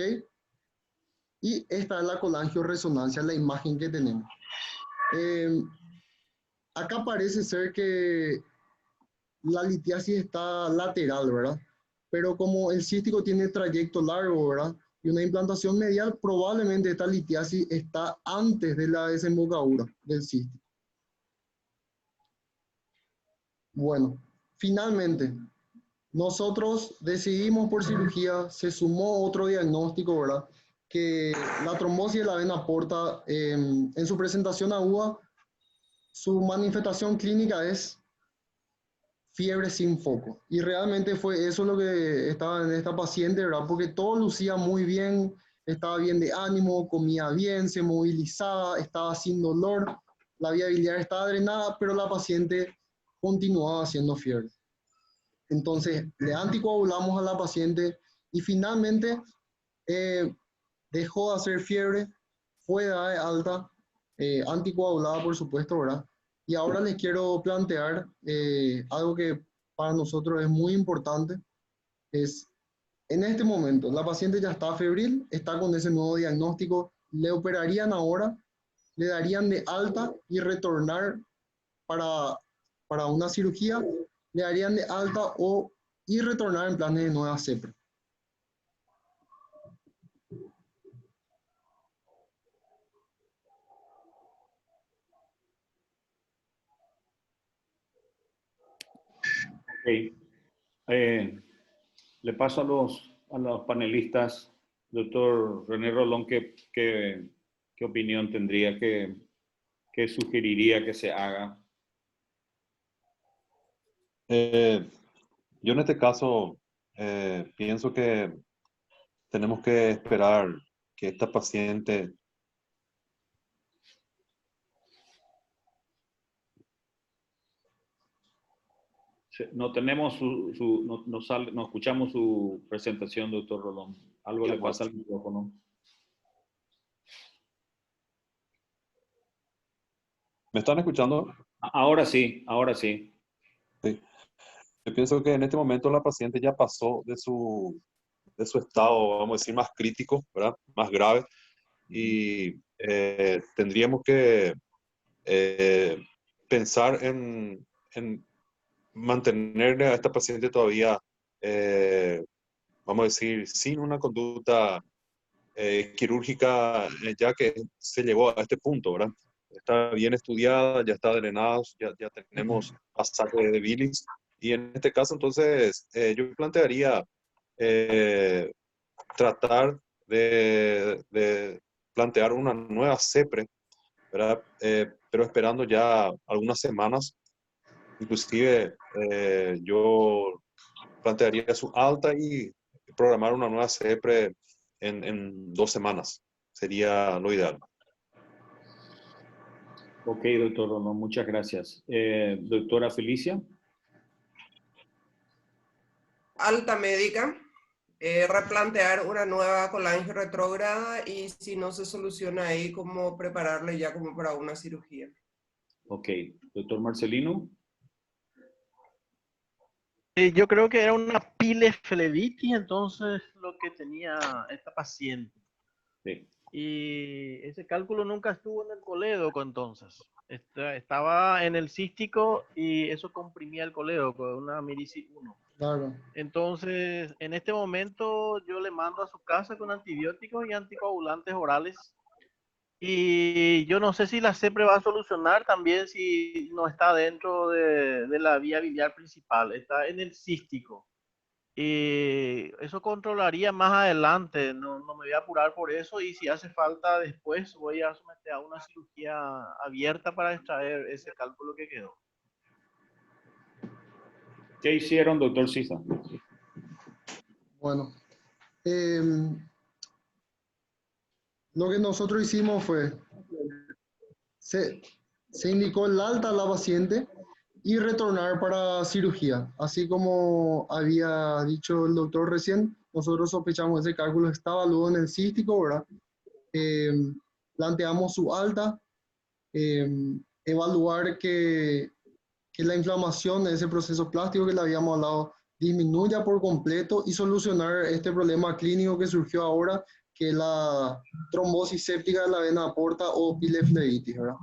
Y esta es la colangioresonancia, la imagen que tenemos. Acá parece ser que la litiasis está lateral, ¿verdad? Pero como el cístico tiene trayecto largo, ¿verdad? Y una implantación medial, probablemente esta litiasis está antes de la desembocadura del cístico. Bueno, finalmente, nosotros decidimos por cirugía, se sumó otro diagnóstico, ¿verdad? Que la trombosis de la vena porta, en su presentación aguda, su manifestación clínica es fiebre sin foco. Y realmente fue eso lo que estaba en esta paciente, ¿verdad? Porque todo lucía muy bien, estaba bien de ánimo, comía bien, se movilizaba, estaba sin dolor, la vía biliar estaba drenada, pero la paciente continuaba haciendo fiebre. Entonces, le anticoagulamos a la paciente y finalmente dejó de hacer fiebre, fue dada de alta, anticoagulada por supuesto, ¿verdad? Y ahora les quiero plantear algo que para nosotros es muy importante, es en este momento la paciente ya está febril, está con ese nuevo diagnóstico, le operarían ahora, le darían de alta y retornar para una cirugía, le darían de alta y retornar en planes de nueva CEPRE. Ok. Le paso a los panelistas, doctor René Rolón, ¿qué opinión tendría, qué sugeriría que se haga? Yo en este caso pienso que tenemos que esperar que esta paciente No tenemos no escuchamos su presentación, doctor Rolón. Algo le pasa al micrófono. ¿Me están escuchando? Ahora sí, ahora sí. Sí. Yo pienso que en este momento la paciente ya pasó de su estado, vamos a decir, más crítico, ¿verdad? Más grave. Y tendríamos que pensar en mantener a esta paciente todavía, vamos a decir, sin una conducta quirúrgica, ya que se llegó a este punto, ¿verdad? Está bien estudiada, ya está drenada, ya tenemos pasaje de bilis. Y en este caso, entonces, yo plantearía tratar de plantear una nueva CEPRE, ¿verdad? Pero esperando ya algunas semanas. Inclusive, yo plantearía su alta y programar una nueva CEPRE en 2 semanas. Sería lo ideal. Ok, doctor Rolón, muchas gracias. Doctora Felicia. Alta médica, replantear una nueva colange retrógrada y si no se soluciona ahí, cómo prepararle ya como para una cirugía. Ok, doctor Marcelino. Yo creo que era una pileflebitis, entonces lo que tenía esta paciente. Sí. Y ese cálculo nunca estuvo en el colédoco entonces. Estaba en el cístico y eso comprimía el colédoco, una Mirici 1. Claro. Entonces, en este momento yo le mando a su casa con antibióticos y anticoagulantes orales. Y yo no sé si la CEPRE va a solucionar también si no está dentro de la vía biliar principal, está en el cístico. Y eso controlaría más adelante, no me voy a apurar por eso y si hace falta después voy a someter a una cirugía abierta para extraer ese cálculo que quedó. ¿Qué hicieron, doctor Sisa? Bueno, lo que nosotros hicimos fue, se indicó el alta a la paciente y retornar para cirugía. Así como había dicho el doctor recién, nosotros sospechamos ese cálculo estaba luego en el cístico, ¿verdad? Planteamos su alta, evaluar que la inflamación de ese proceso plástico que le habíamos hablado disminuya por completo y solucionar este problema clínico que surgió ahora, que es la trombosis séptica de la vena porta o pileflebitis, ¿verdad?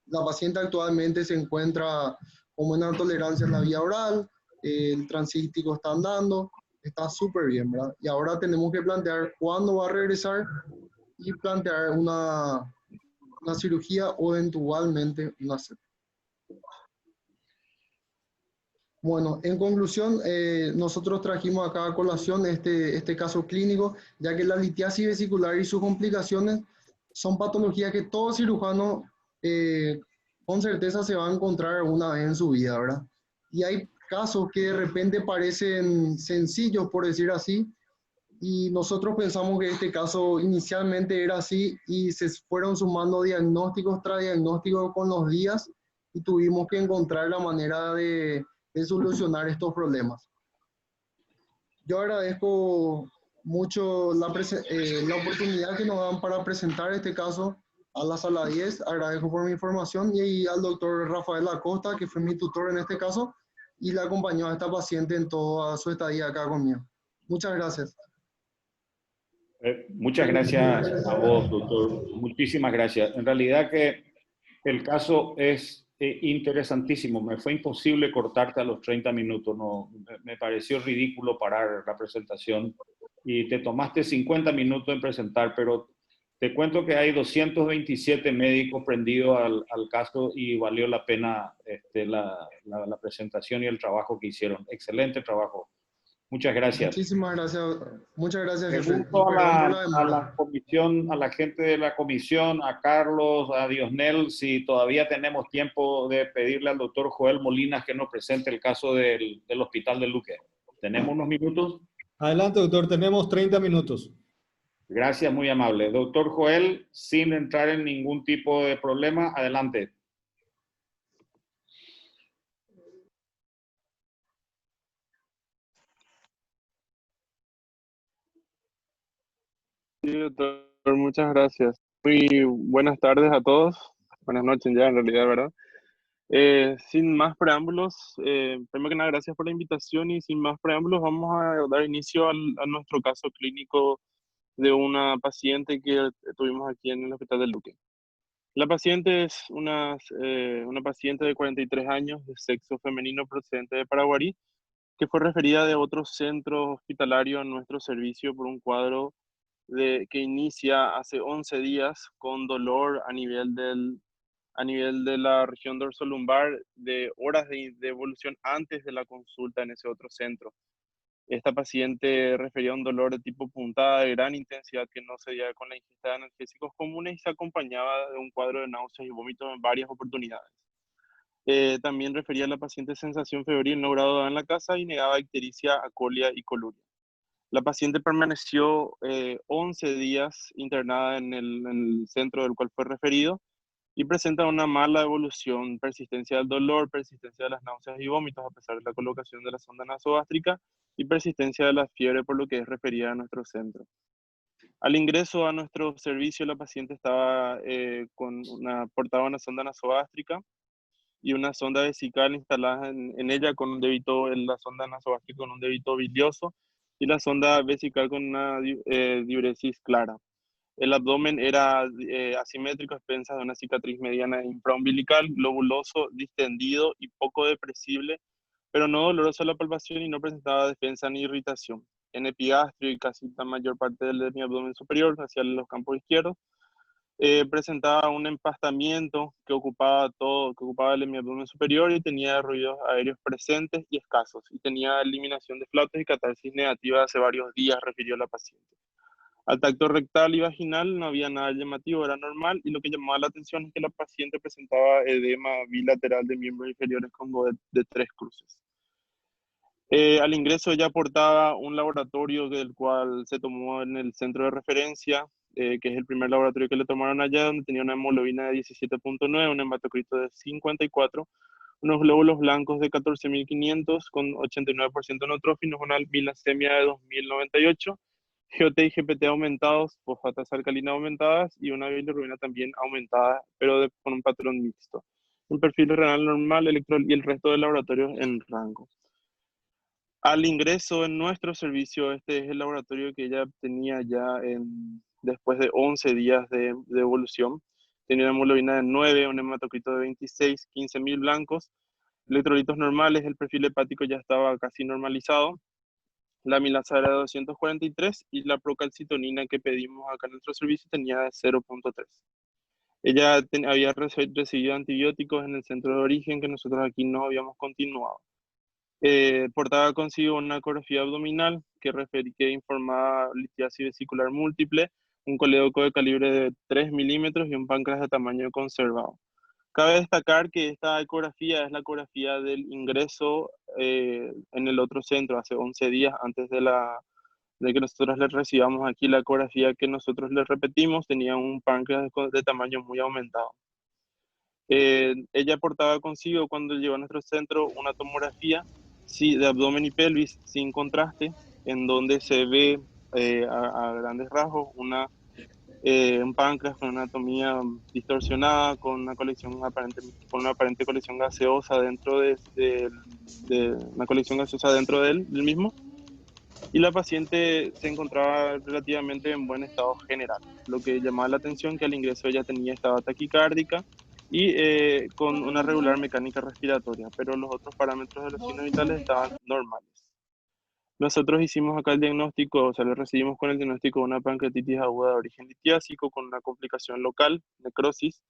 La paciente actualmente se encuentra con buena tolerancia en la vía oral, el transístico está andando, está súper bien, ¿verdad? Y ahora tenemos que plantear cuándo va a regresar y plantear una cirugía o eventualmente una CEPRE. Bueno, en conclusión, nosotros trajimos acá a colación este caso clínico, ya que la litiasis vesicular y sus complicaciones son patologías que todo cirujano con certeza se va a encontrar una vez en su vida, ¿verdad? Y hay casos que de repente parecen sencillos, por decir así, y nosotros pensamos que este caso inicialmente era así y se fueron sumando diagnósticos tras diagnósticos con los días y tuvimos que encontrar la manera de solucionar estos problemas. Yo agradezco mucho la oportunidad que nos dan para presentar este caso a la sala 10. Agradezco por mi información y al doctor Rafael Acosta, que fue mi tutor en este caso y le acompañó a esta paciente en toda su estadía acá conmigo. Muchas gracias. Muchas gracias a vos, doctor. Muchísimas gracias. En realidad que el caso es interesantísimo. Me fue imposible cortarte a los 30 minutos. No, me pareció ridículo parar la presentación y te tomaste 50 minutos en presentar, pero te cuento que hay 227 médicos prendidos al caso y valió la pena la presentación y el trabajo que hicieron. Excelente trabajo. Muchas gracias. Muchísimas gracias. Muchas gracias, jefe. Pregunto Y perdón por la a demora. la comisión, a la gente de la comisión, a Carlos, a Diosnel, si todavía tenemos tiempo de pedirle al doctor Joel Molinas que nos presente el caso del Hospital de Luque. ¿Tenemos unos minutos? Adelante, doctor, tenemos 30 minutos. Gracias, muy amable. Doctor Joel, sin entrar en ningún tipo de problema, adelante. Sí, doctor, muchas gracias. Muy buenas tardes a todos. Buenas noches ya, en realidad, ¿verdad? Sin más preámbulos, primero que nada, gracias por la invitación y sin más preámbulos, vamos a dar inicio a nuestro caso clínico de una paciente que tuvimos aquí en el Hospital del Luque. La paciente es una paciente de 43 años, de sexo femenino procedente de Paraguarí, que fue referida de otro centro hospitalario a nuestro servicio por un cuadro que inicia hace 11 días con dolor a nivel de la región dorsolumbar de horas de evolución antes de la consulta en ese otro centro. Esta paciente refería a un dolor de tipo puntada de gran intensidad que no se daba con la ingesta de analgésicos comunes y se acompañaba de un cuadro de náuseas y vómitos en varias oportunidades. También refería a la paciente sensación febril no graduada en la casa y negaba ictericia, acolia y coluria. La paciente permaneció 11 días internada en el centro del cual fue referido y presenta una mala evolución, persistencia del dolor, persistencia de las náuseas y vómitos a pesar de la colocación de la sonda nasogástrica y persistencia de la fiebre por lo que es referida a nuestro centro. Al ingreso a nuestro servicio la paciente estaba portaba una sonda nasogástrica y una sonda vesical instalada en ella con un débito, en la sonda nasogástrica con un débito bilioso y la sonda vesical con una diuresis clara. El abdomen era asimétrico, a expensas de una cicatriz mediana infraumbilical, globuloso, distendido y poco depresible, pero no doloroso a la palpación y no presentaba defensa ni irritación. En epigastrio y casi la mayor parte de mi abdomen superior, hacia los campos izquierdos, presentaba un empastamiento que ocupaba el hemiabdomen superior y tenía ruidos aéreos presentes y escasos, y tenía eliminación de flautas y catarsis negativa hace varios días, refirió la paciente. Al tacto rectal y vaginal no había nada llamativo, era normal, y lo que llamaba la atención es que la paciente presentaba edema bilateral de miembros inferiores con de 3 cruces. Al ingreso ella aportaba un laboratorio del cual se tomó en el centro de referencia, que es el primer laboratorio que le tomaron allá, donde tenía una hemoglobina de 17.9, un hematocrito de 54, unos glóbulos blancos de 14.500 con 89% neutrófinos, una milasemia de 2.098, GOT y GPT aumentados, fosfatas alcalinas aumentadas y una bilirrubina también aumentada, pero con un patrón mixto. Un perfil renal normal, y el resto de laboratorios en rango. Al ingreso en nuestro servicio, este es el laboratorio que ella tenía ya después de 11 días de evolución. Tenía una hemoglobina de 9, un hematocrito de 26, 15.000 blancos, electrolitos normales, el perfil hepático ya estaba casi normalizado, la amilasa era de 243 y la procalcitonina que pedimos acá en nuestro servicio tenía de 0.3. Ella había recibido antibióticos en el centro de origen que nosotros aquí no habíamos continuado. Portaba consigo una ecografía abdominal que informaba litiasis vesicular múltiple, un colédoco de calibre de 3 milímetros y un páncreas de tamaño conservado. Cabe destacar que esta ecografía es la ecografía del ingreso en el otro centro hace 11 días antes de que nosotros le recibamos aquí la ecografía que nosotros le repetimos, tenía un páncreas de tamaño muy aumentado. Ella portaba consigo cuando llegó a nuestro centro una tomografía de abdomen y pelvis sin contraste, en donde se ve a grandes rasgos un páncreas con una anatomía distorsionada, con una aparente colección gaseosa dentro de una colección gaseosa dentro del mismo, y la paciente se encontraba relativamente en buen estado general. Lo que llamaba la atención que al ingreso ella estaba taquicárdica y con una regular mecánica respiratoria, pero los otros parámetros de los signos vitales estaban normales. Nosotros hicimos acá el diagnóstico, o sea, le recibimos con el diagnóstico de una pancreatitis aguda de origen litiásico con una complicación local, necrosis,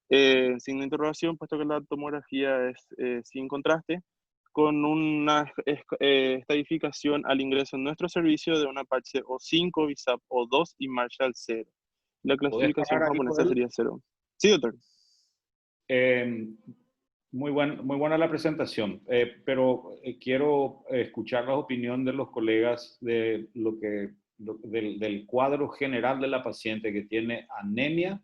signo de interrogación, puesto que la tomografía es sin contraste, con una estadificación al ingreso en nuestro servicio de una Apache O5, BISAP O2 y Marshall 0. La ¿Podés clasificación parar ahí, japonesa Joel? sería 0. Sí, doctor. Muy buena la presentación, pero quiero escuchar la opinión de los colegas de del cuadro general de la paciente que tiene anemia,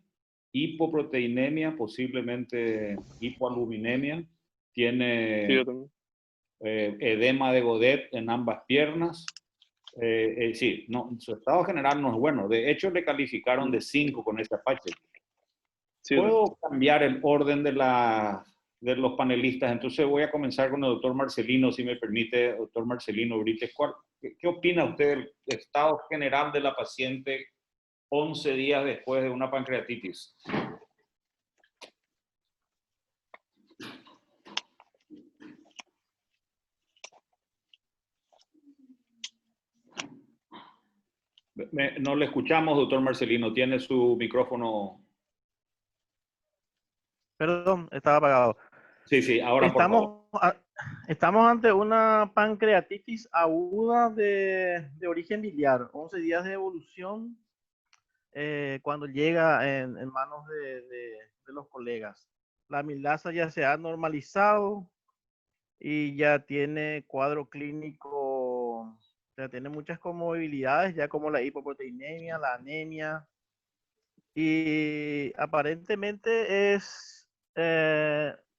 hipoproteinemia, posiblemente hipoaluminemia, Sí, tiene doctor. edema de Godet en ambas piernas. Sí, no, su estado general no es bueno. De hecho, le calificaron de 5 con este Apache. Sí, doctor. ¿Puedo cambiar el orden de los panelistas? Entonces voy a comenzar con el doctor Marcelino, si me permite, doctor Marcelino Brites. ¿Qué opina usted del estado general de la paciente 11 días después de una pancreatitis? No le escuchamos, doctor Marcelino. Tiene su micrófono. Perdón, estaba apagado. Sí, ahora por favor. Estamos ante una pancreatitis aguda de origen biliar, 11 días de evolución cuando llega en manos de los colegas. La amilasa ya se ha normalizado y ya tiene cuadro clínico, ya tiene muchas comorbilidades, ya como la hipoproteinemia, la anemia, y aparentemente es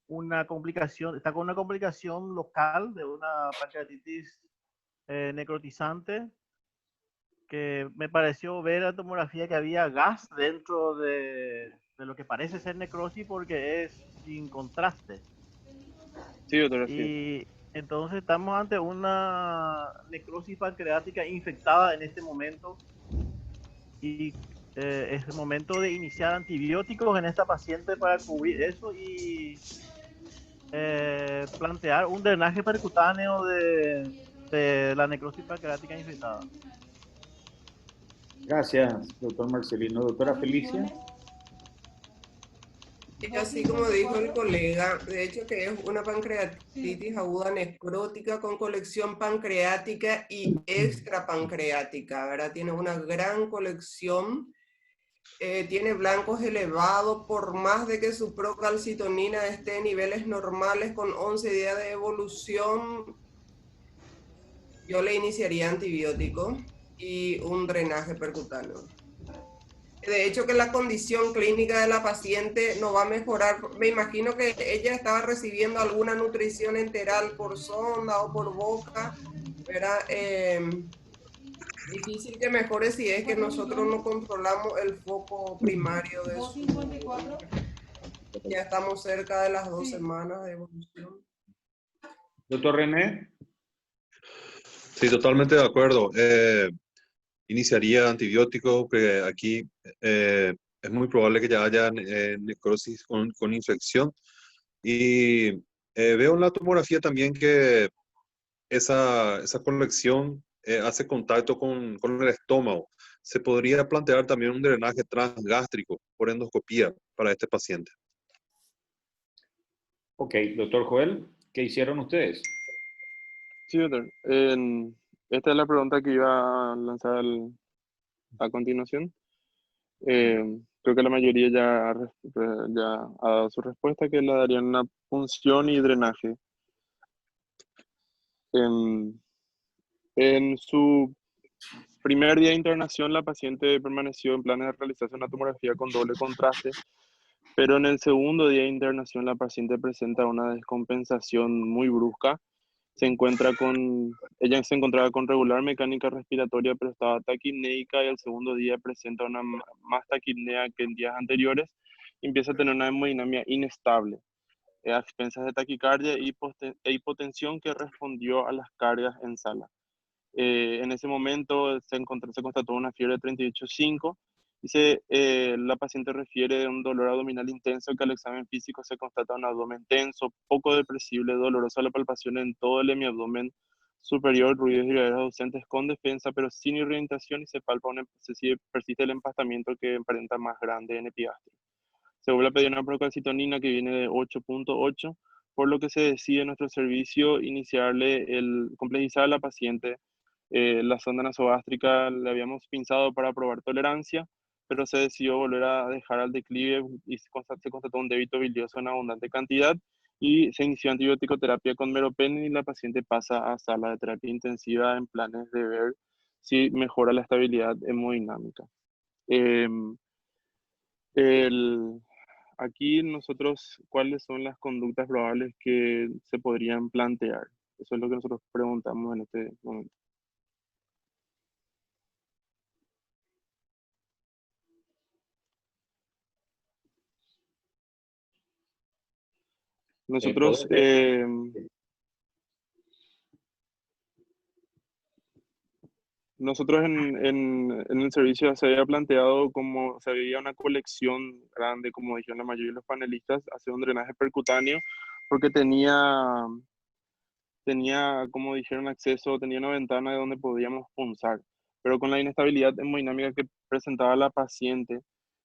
una complicación, está con una complicación local de una pancreatitis necrotizante, que me pareció ver la tomografía que había gas dentro de lo que parece ser necrosis porque es sin contraste. Sí, doctor. Sí. Y entonces estamos ante una necrosis pancreática infectada en este momento y es el momento de iniciar antibióticos en esta paciente para cubrir eso y plantear un drenaje percutáneo de la necrosis pancreática infectada. Gracias, doctor Marcelino. Doctora Felicia. Y así como dijo el colega, de hecho que es una pancreatitis aguda necrótica con colección pancreática y extrapancreática, ¿verdad? Tiene una gran colección, tiene blancos elevados, por más de que su procalcitonina esté en niveles normales con 11 días de evolución, yo le iniciaría antibiótico y un drenaje percutáneo. De hecho, que la condición clínica de la paciente no va a mejorar. Me imagino que ella estaba recibiendo alguna nutrición enteral por sonda o por boca, ¿verdad? Difícil que mejore si es que nosotros no controlamos el foco primario de su... Ya estamos cerca de las 2 semanas de evolución. Doctor René. Sí, totalmente de acuerdo. Iniciaría antibiótico, que aquí es muy probable que ya haya necrosis con infección. Y veo en la tomografía también que esa colección hace contacto con el estómago. Se podría plantear también un drenaje transgástrico por endoscopía para este paciente. Ok, doctor Joel, ¿qué hicieron ustedes? Sí, doctor. Esta es la pregunta que iba a lanzar a continuación. Creo que la mayoría ya ha dado su respuesta, que le darían una punción y drenaje. En su Primer día de internación, la paciente permaneció en planes de realizarse una tomografía con doble contraste, pero en el segundo día de internación la paciente presenta una descompensación muy brusca. Ella se encontraba con regular mecánica respiratoria, pero estaba taquipnéica y el segundo día presenta una más taquipnea que en días anteriores y empieza a tener una hemodinamia inestable, a expensas de taquicardia e hipotensión que respondió a las cargas en sala. En ese momento se constató una fiebre de 38,5 y la paciente refiere un dolor abdominal intenso que al examen físico se constata un abdomen tenso, poco depresible, dolorosa la palpación en todo el hemiabdomen superior, ruidos y grietas ausentes con defensa, pero sin irritación y persiste el empastamiento que aparenta más grande en epigastrio. Se vuelve a pedir una procalcitonina que viene de 8,8, por lo que se decide en nuestro servicio complejizar a la paciente. La sonda nasogástrica le habíamos pinzado para probar tolerancia, pero se decidió volver a dejar al declive y se constató un débito bilioso en abundante cantidad y se inició antibiótico-terapia con meropenem y la paciente pasa a sala de terapia intensiva en planes de ver si mejora la estabilidad hemodinámica. Aquí nosotros, ¿cuáles son las conductas probables que se podrían plantear? Eso es lo que nosotros preguntamos en este momento. Nosotros, nosotros en el servicio se había planteado como se había una colección grande, como dijeron la mayoría de los panelistas, hacer un drenaje percutáneo, porque tenía, como dijeron, tenía una ventana de donde podíamos punzar, pero con la inestabilidad hemodinámica que presentaba la paciente,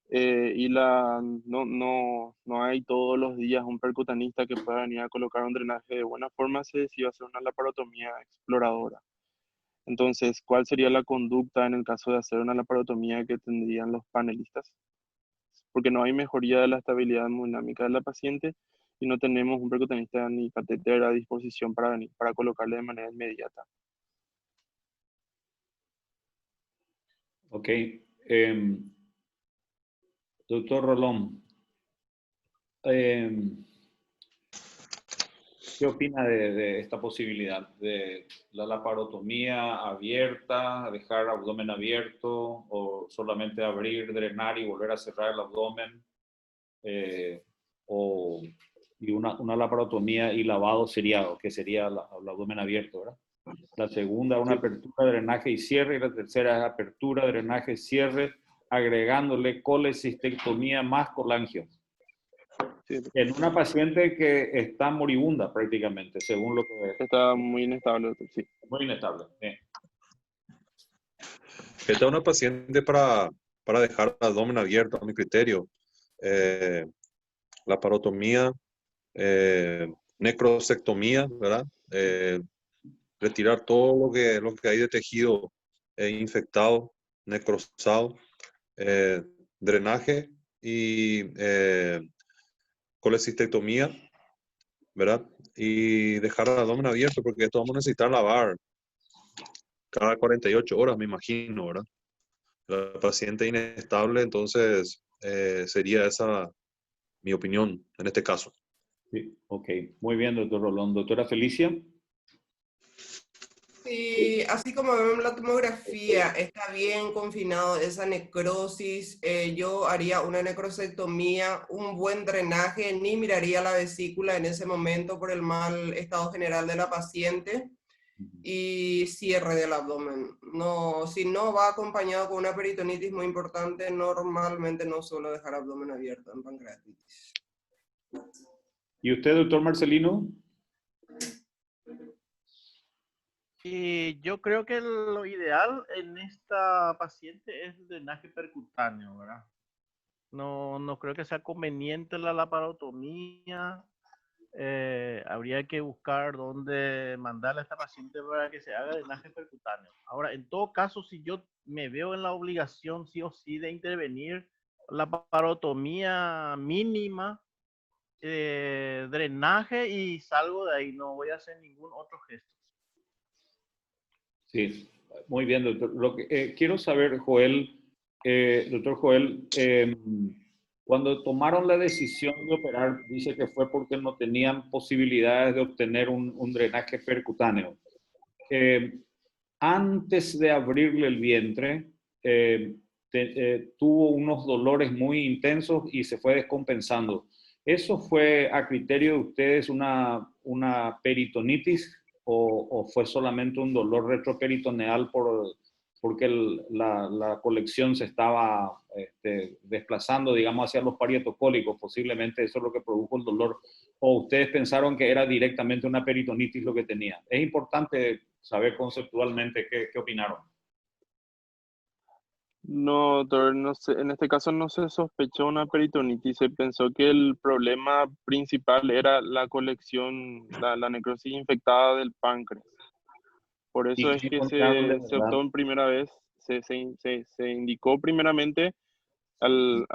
no hay todos los días un percutanista que pueda venir a colocar un drenaje de buena forma, se decidió hacer una laparotomía exploradora. Entonces, ¿cuál sería la conducta en el caso de hacer una laparotomía que tendrían los panelistas? Porque no hay mejoría de la estabilidad hemodinámica de la paciente y no tenemos un percutanista ni catéter a disposición para venir, para colocarle de manera inmediata. Ok. Doctor Rolón, ¿qué opina de esta posibilidad de la laparotomía abierta, dejar abdomen abierto o solamente abrir, drenar y volver a cerrar el abdomen? Y una laparotomía y lavado seriado, que sería el abdomen abierto, ¿verdad? La segunda, una apertura, drenaje y cierre. Y la tercera es apertura, drenaje, cierre, agregándole colecistectomía más colangio. Sí. En una paciente que está moribunda prácticamente, según lo que ve. Está muy inestable, sí. Muy inestable. Esta es una paciente para dejar el abdomen abierto, a mi criterio. Laparotomía, necrosectomía, ¿verdad? Retirar todo lo que hay de tejido infectado, necrosado, drenaje y colecistectomía, ¿verdad? Y dejar el abdomen abierto, porque esto vamos a necesitar lavar cada 48 horas, me imagino, ¿verdad? La paciente inestable, entonces sería esa mi opinión en este caso. Sí, ok. Muy bien, doctor Rolón. Doctora Felicia. Sí, así como vemos la tomografía, está bien confinado esa necrosis. Yo haría una necrosectomía, un buen drenaje, ni miraría la vesícula en ese momento por el mal estado general de la paciente y cierre del abdomen. No, si no va acompañado con una peritonitis muy importante, normalmente no suelo dejar abdomen abierto en pancreatitis. ¿Y usted, doctor Marcelino? Y yo creo que lo ideal en esta paciente es el drenaje percutáneo, ¿verdad? No creo que sea conveniente la laparotomía. Habría que buscar dónde mandarle a esta paciente para que se haga drenaje percutáneo. Ahora, en todo caso, si yo me veo en la obligación sí o sí de intervenir, la laparotomía mínima, drenaje y salgo de ahí, no voy a hacer ningún otro gesto. Sí, Muy bien, doctor. Lo que quiero saber, Joel, doctor Joel, cuando tomaron la decisión de operar, dice que fue porque no tenían posibilidades de obtener un drenaje percutáneo. Antes de abrirle el vientre, tuvo unos dolores muy intensos y se fue descompensando. ¿Eso fue a criterio de ustedes una peritonitis o fue solamente un dolor retroperitoneal porque la colección se estaba desplazando, digamos, hacia los parietocólicos? Posiblemente eso es lo que produjo el dolor. ¿O ustedes pensaron que era directamente una peritonitis lo que tenía? Es importante saber conceptualmente qué opinaron. No, doctor, no sé, en este caso no se sospechó una peritonitis, se pensó que el problema principal era la colección, la necrosis infectada del páncreas. Por ¿Y eso es qué que encontraron de se verdad? optó en primera vez, se indicó primeramente,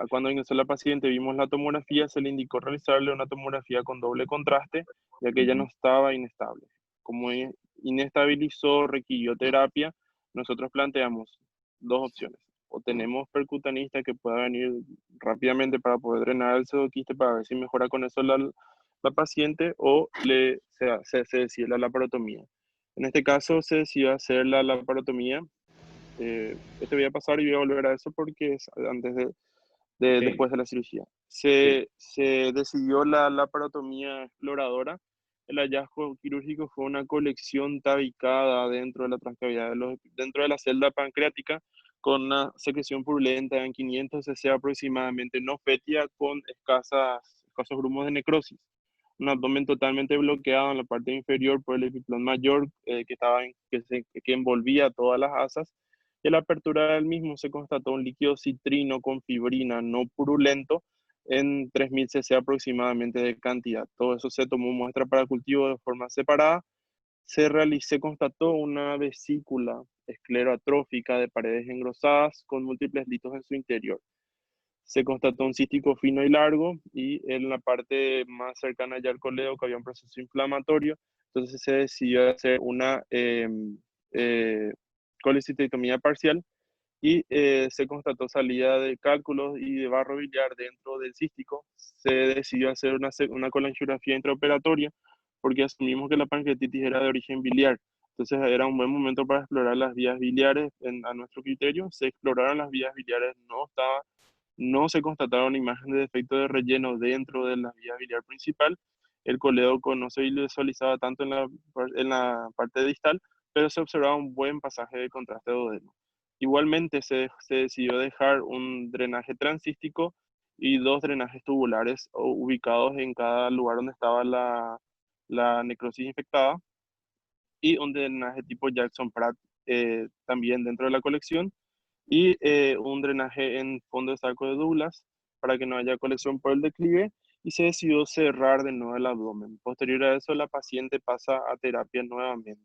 cuando ingresó la paciente, vimos la tomografía, se le indicó realizarle una tomografía con doble contraste, ya que ella no estaba inestable. Como inestabilizó, requirió terapia, nosotros planteamos dos opciones. O tenemos percutanista que pueda venir rápidamente para poder drenar el pseudoquiste para ver si mejora con eso la paciente, o se decide la laparotomía. En este caso se decidió hacer la laparotomía. Este voy a pasar y voy a volver a eso porque es antes Sí, después de la cirugía. sí. Se decidió la laparotomía exploradora. El hallazgo quirúrgico fue una colección tabicada dentro de la transcavidad, dentro de la celda pancreática, con una secreción purulenta en 500 cc aproximadamente, no fétida, con escasos grumos de necrosis. Un abdomen totalmente bloqueado en la parte inferior por el epiplón mayor que envolvía todas las asas, y a la apertura del mismo se constató un líquido citrino con fibrina no purulento en 3000 cc aproximadamente de cantidad. Todo eso se tomó muestra para cultivo de forma separada. Se constató una vesícula escleroatrófica de paredes engrosadas con múltiples litos en su interior. Se constató un cístico fino y largo, y en la parte más cercana ya al colédoco había un proceso inflamatorio. Entonces se decidió hacer una colecistectomía parcial, y se constató salida de cálculos y de barro biliar dentro del cístico. Se decidió hacer una colangiografía intraoperatoria porque asumimos que la pancreatitis era de origen biliar. Entonces era un buen momento para explorar las vías biliares a nuestro criterio. Se exploraron las vías biliares, no se constataron imágenes de defecto de relleno dentro de la vía biliar principal. El colédoco no se visualizaba tanto en la parte distal, pero se observaba un buen pasaje de contraste duodeno. Igualmente se decidió dejar un drenaje transcístico y dos drenajes tubulares ubicados en cada lugar donde estaba la necrosis infectada, y un drenaje tipo Jackson Pratt también dentro de la colección, y un drenaje en fondo de saco de Douglas para que no haya colección por el declive, y se decidió cerrar de nuevo el abdomen. Posterior a eso, la paciente pasa a terapia nuevamente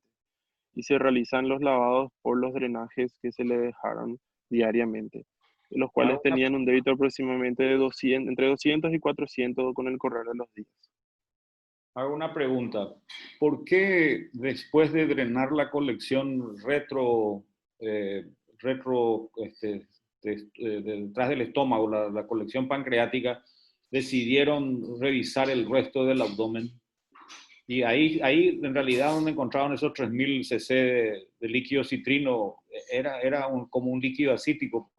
y se realizan los lavados por los drenajes que se le dejaron diariamente, los cuales Hago una, tenían un débito aproximadamente de 200, entre 200 y 400 con el correr de los días. hago una pregunta. ¿Por qué después de drenar la colección detrás del estómago, la colección pancreática, decidieron revisar el resto del abdomen? Y ahí en realidad donde encontraron esos 3000 cc de líquido citrino, era como un líquido acítico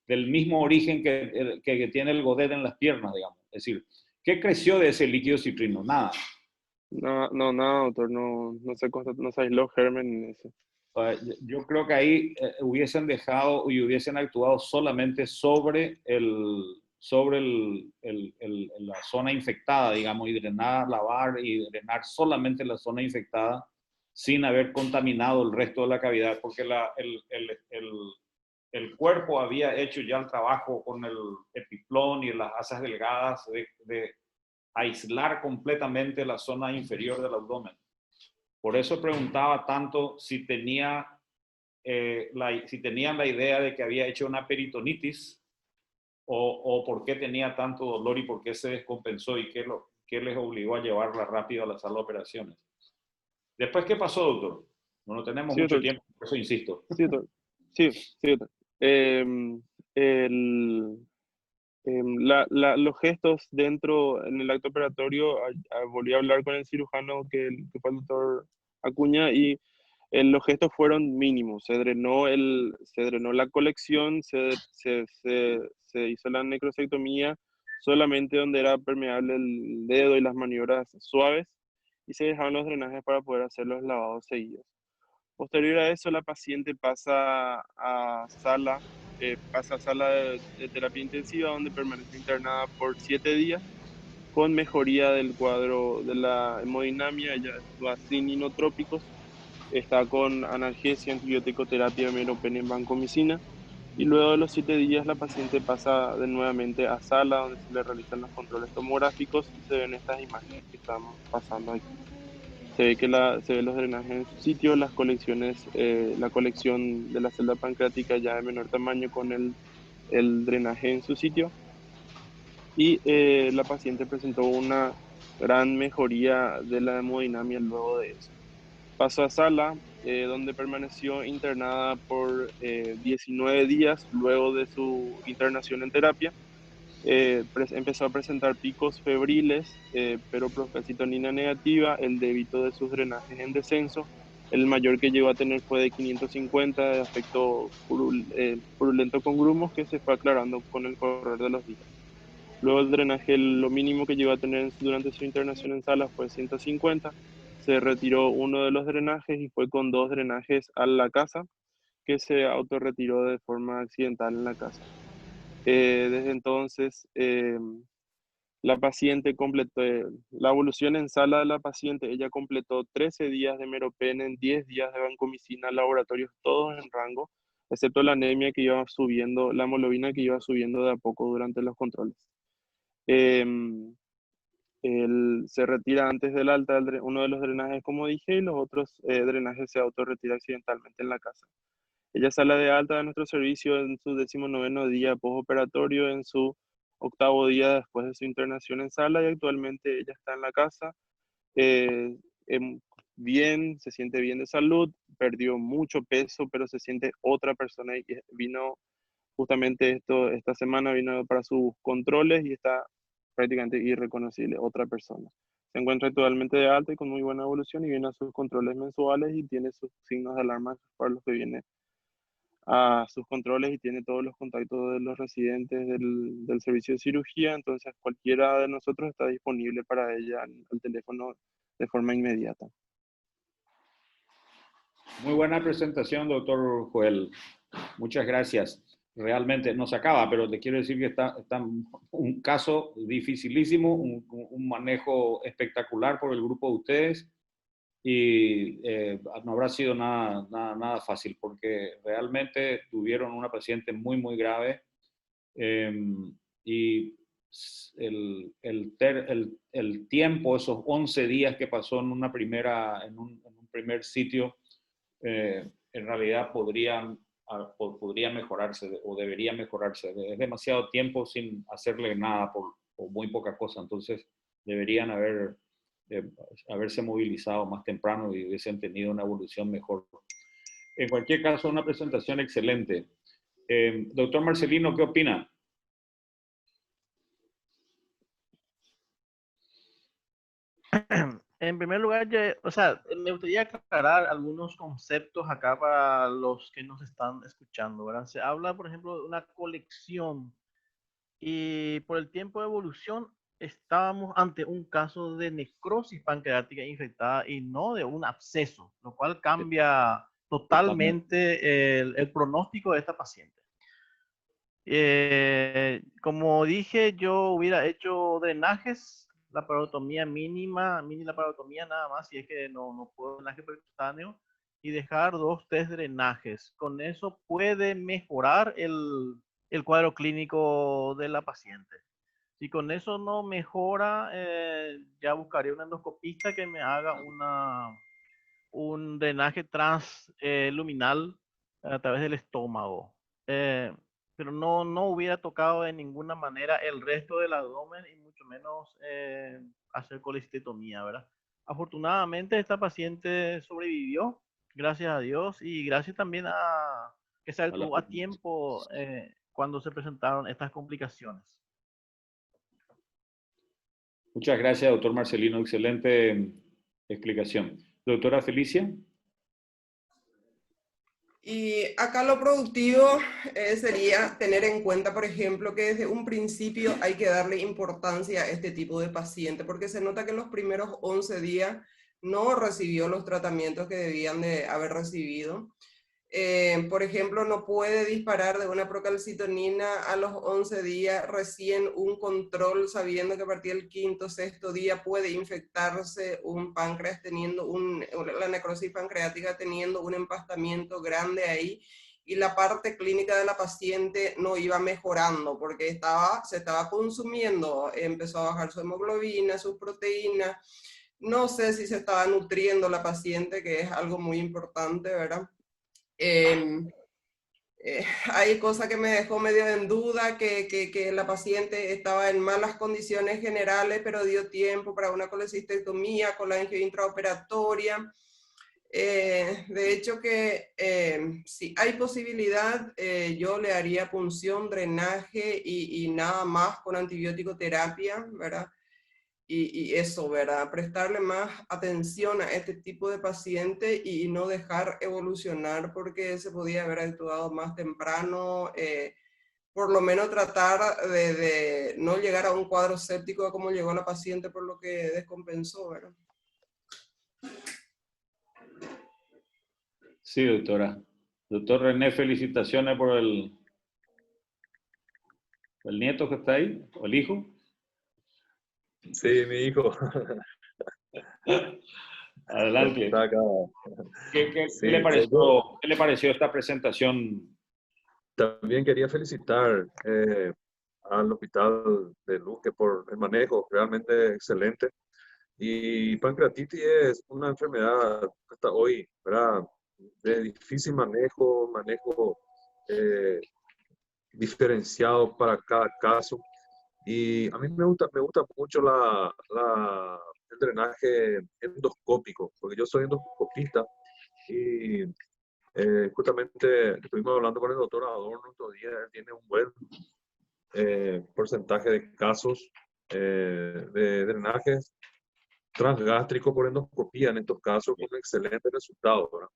del mismo origen que tiene el godet en las piernas, digamos. Es decir, ¿qué creció de ese líquido citrino? Nada. No, no, nada, doctor, no se aisló germen en eso. Yo creo que ahí hubiesen dejado y hubiesen actuado solamente sobre la zona infectada, digamos, y drenar, lavar y drenar solamente la zona infectada sin haber contaminado el resto de la cavidad, porque el cuerpo había hecho ya el trabajo con el epiplón y las asas delgadas de aislar completamente la zona inferior del abdomen. Por eso preguntaba tanto si tenían la idea de que había hecho una peritonitis o por qué tenía tanto dolor y por qué se descompensó y qué les obligó a llevarla rápido a la sala de operaciones. Después, ¿qué pasó, doctor? No tenemos Sí, mucho doctor. tiempo. eso insisto. Sí, doctor. Sí, sí, doctor. El, los gestos dentro, en el acto operatorio, volví a hablar con el cirujano que fue el doctor Acuña y los gestos fueron mínimos. Se drenó la colección, se hizo la necrosectomía solamente donde era permeable el dedo y las maniobras suaves y se dejaron los drenajes para poder hacer los lavados seguidos. Posterior a eso, la paciente pasa a sala de terapia intensiva, donde permanece internada por 7 días, con mejoría del cuadro de la hemodinamia. Ella está sin inotrópicos, está con analgesia, antibiótico, terapia, meropen en vancomicina. Y luego de los 7 días, la paciente pasa de nuevamente a sala, donde se le realizan los controles tomográficos y se ven estas imágenes que estamos pasando aquí. Se ve se ven los drenajes en su sitio, las colecciones, la colección de la celda pancreática ya de menor tamaño con el drenaje en su sitio. Y la paciente presentó una gran mejoría de la hemodinamia luego de eso. Pasó a sala, donde permaneció internada por 19 días luego de su internación en terapia. Empezó a presentar picos febriles, pero procalcitonina negativa, el débito de sus drenajes en descenso. El mayor que llegó a tener fue de 550, de aspecto purulento con grumos, que se fue aclarando con el correr de los días. Luego el drenaje, lo mínimo que llegó a tener durante su internación en sala fue 150. Se retiró uno de los drenajes y fue con 2 drenajes a la casa, que se autorretiró de forma accidental en la casa. Desde entonces, la paciente completó la evolución en sala de la paciente. Ella completó 13 días de meropen en 10 días de vancomicina, laboratorios todos en rango, excepto la anemia que iba subiendo, la hemoglobina que iba subiendo de a poco durante los controles. Se retira antes del alta uno de los drenajes, como dije, y los otros drenajes se autorretira accidentalmente en la casa. Ella sale de alta de nuestro servicio en su 19º día postoperatorio, en su 8º día después de su internación en sala, y actualmente ella está en la casa, eh, bien, se siente bien de salud, perdió mucho peso, pero se siente otra persona y vino justamente esta semana, vino para sus controles y está prácticamente irreconocible, otra persona. Se encuentra actualmente de alta y con muy buena evolución y viene a sus controles mensuales y tiene sus signos de alarma para los que vienen a sus controles y tiene todos los contactos de los residentes del servicio de cirugía, entonces cualquiera de nosotros está disponible para ella al teléfono de forma inmediata. Muy buena presentación, doctor Joel. Muchas gracias. Realmente no se acaba, pero te quiero decir que está un caso dificilísimo, un manejo espectacular por el grupo de ustedes y no habrá sido nada fácil porque realmente tuvieron una paciente muy, muy grave y el tiempo, esos 11 días que pasó en un primer sitio, en realidad podría mejorarse o debería mejorarse. Es demasiado tiempo sin hacerle nada por muy poca cosa, entonces deberían haberse movilizado más temprano y hubiesen tenido una evolución mejor. En cualquier caso, una presentación excelente. Doctor Marcelino, ¿qué opina? En primer lugar, me gustaría aclarar algunos conceptos acá para los que nos están escuchando, ¿verdad? Se habla, por ejemplo, de una colección y por el tiempo de evolución estábamos ante un caso de necrosis pancreática infectada y no de un absceso, lo cual cambia totalmente el pronóstico de esta paciente. Como dije, yo hubiera hecho drenajes, laparotomía mínima, mini laparotomía nada más, si es que no puedo drenaje percutáneo, y dejar 2-3 drenajes. Con eso puede mejorar el cuadro clínico de la paciente. Si con eso no mejora, ya buscaré un endoscopista que me haga un drenaje transluminal a través del estómago. Pero no hubiera tocado de ninguna manera el resto del abdomen y mucho menos hacer colestetomía, ¿verdad? Afortunadamente esta paciente sobrevivió Gracias a Dios y gracias también a que se A la actuó a tiempo cuando se presentaron estas complicaciones. Muchas gracias, doctor Marcelino. Excelente explicación. Doctora Felicia. Y acá lo productivo sería tener en cuenta, por ejemplo, que desde un principio hay que darle importancia a este tipo de paciente, porque se nota que en los primeros 11 días no recibió los tratamientos que debían de haber recibido. Por ejemplo, no puede disparar de una procalcitonina a los 11 días, recién un control sabiendo que a partir del quinto, sexto día puede infectarse un páncreas teniendo la necrosis pancreática teniendo un empastamiento grande ahí y la parte clínica de la paciente no iba mejorando porque se estaba consumiendo, empezó a bajar su hemoglobina, sus proteínas, no sé si se estaba nutriendo la paciente, que es algo muy importante, ¿verdad? Hay cosas que me dejó medio en duda, que la paciente estaba en malas condiciones generales, pero dio tiempo para una colecistectomía con la angio intraoperatoria. De hecho que si hay posibilidad, yo le haría punción, drenaje y nada más con antibiótico terapia, ¿verdad? Y eso, ¿verdad? Prestarle más atención a este tipo de paciente y no dejar evolucionar porque se podía haber actuado más temprano, por lo menos tratar de no llegar a un cuadro séptico como llegó la paciente por lo que descompensó, ¿verdad? Sí, doctora. Doctor René, felicitaciones por el nieto que está ahí, o el hijo. Sí, mi hijo. Adelante. Está acá. ¿Qué Sí, le pareció esta presentación? también quería felicitar al Hospital de Luque por el manejo realmente excelente. Y pancreatitis es una enfermedad hasta hoy, ¿verdad? De difícil manejo eh, diferenciado para cada caso. Y a mí me gusta mucho el drenaje endoscópico, porque yo soy endoscopista y justamente estuvimos hablando con el doctor Adorno otro día, él tiene un buen porcentaje de casos de drenaje transgástrico por endoscopía en estos casos con excelentes resultados, ¿verdad?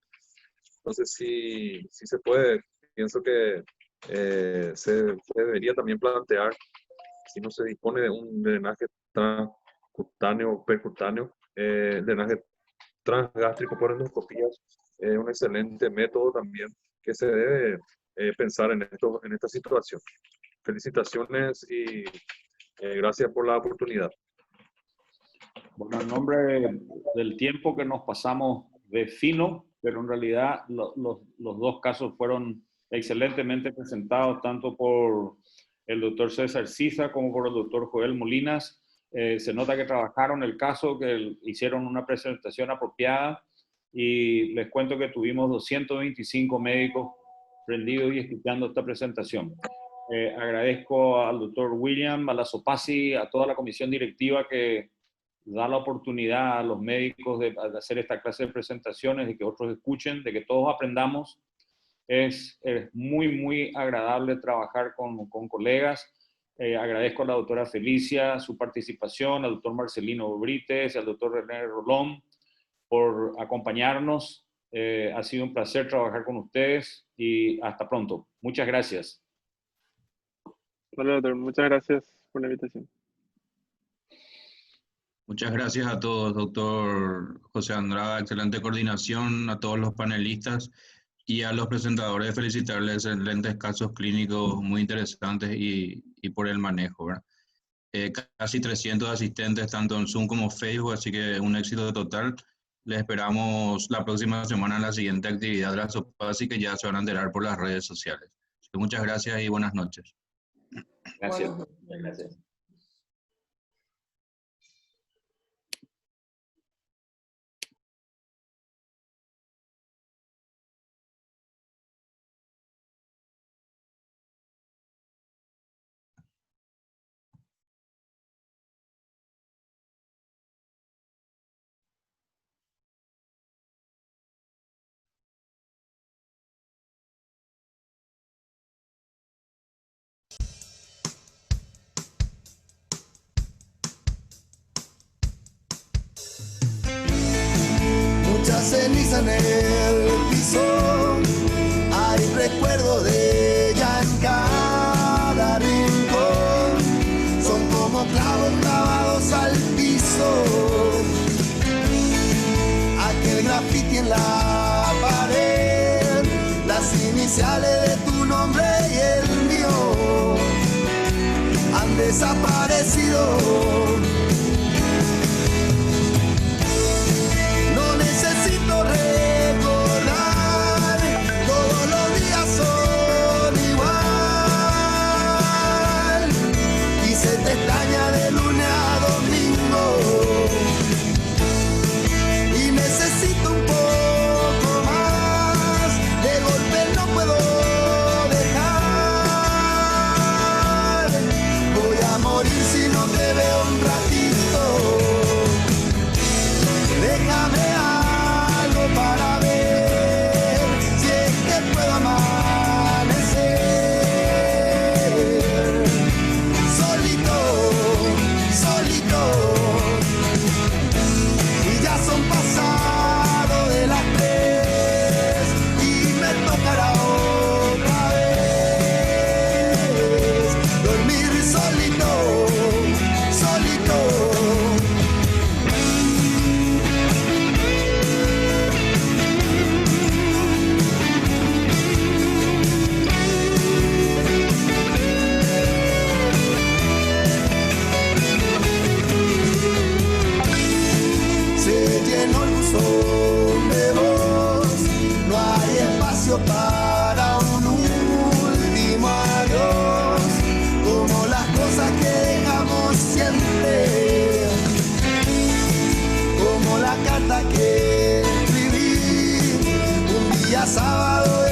Entonces, si se puede, pienso que se debería también plantear, si no se dispone de un drenaje transcutáneo o percutáneo, drenaje transgástrico por endoscopías, es un excelente método también que se debe pensar en esta situación. Felicitaciones y gracias por la oportunidad. Bueno, en nombre del tiempo que nos pasamos de fino, pero en realidad los dos casos fueron excelentemente presentados, tanto por el doctor César Sisa como por el doctor Joel Molinas. Se nota que trabajaron el caso, que hicieron una presentación apropiada y les cuento que tuvimos 225 médicos prendidos y escuchando esta presentación. Agradezco al doctor William, a la SOPASI, a toda la comisión directiva que da la oportunidad a los médicos de hacer esta clase de presentaciones, de que otros escuchen, de que todos aprendamos. Es muy agradable trabajar con colegas. Agradezco a la doctora Felicia su participación, al doctor Marcelino Brites, al doctor René Rolón por acompañarnos. Ha sido un placer trabajar con ustedes y hasta pronto. Muchas gracias. Vale, doctor, muchas gracias por la invitación. Muchas gracias a todos, doctor José Andrada, excelente coordinación, a todos los panelistas y a los presentadores, felicitarles, excelentes casos clínicos muy interesantes y por el manejo, ¿verdad? Casi 300 asistentes, tanto en Zoom como Facebook, así que un éxito total. Les esperamos la próxima semana en la siguiente actividad de la SOPASI, que ya se van a enterar por las redes sociales. Así que muchas gracias y buenas noches. Gracias. Bueno. Gracias. ceniza en el piso, hay recuerdo de ella en cada rincón, son como clavos clavados al piso, aquel grafiti en la pared, las iniciales de tu nombre y el mío han desaparecido. No necesito recordar, todos los días son igual y se te extraña de lunes a domingo y necesito un poco más, de golpe no puedo dejar, voy a morir si no te veo un ratito, déjame algo para ver si es que puedo amanecer solito, solito, y ya son pasados de las 3 y me tocará otra vez dormir solito, solito. Se llenó el buzón de voz, no hay espacio para un último adiós, como las cosas que dejamos siempre, como la carta que escribí un día sábado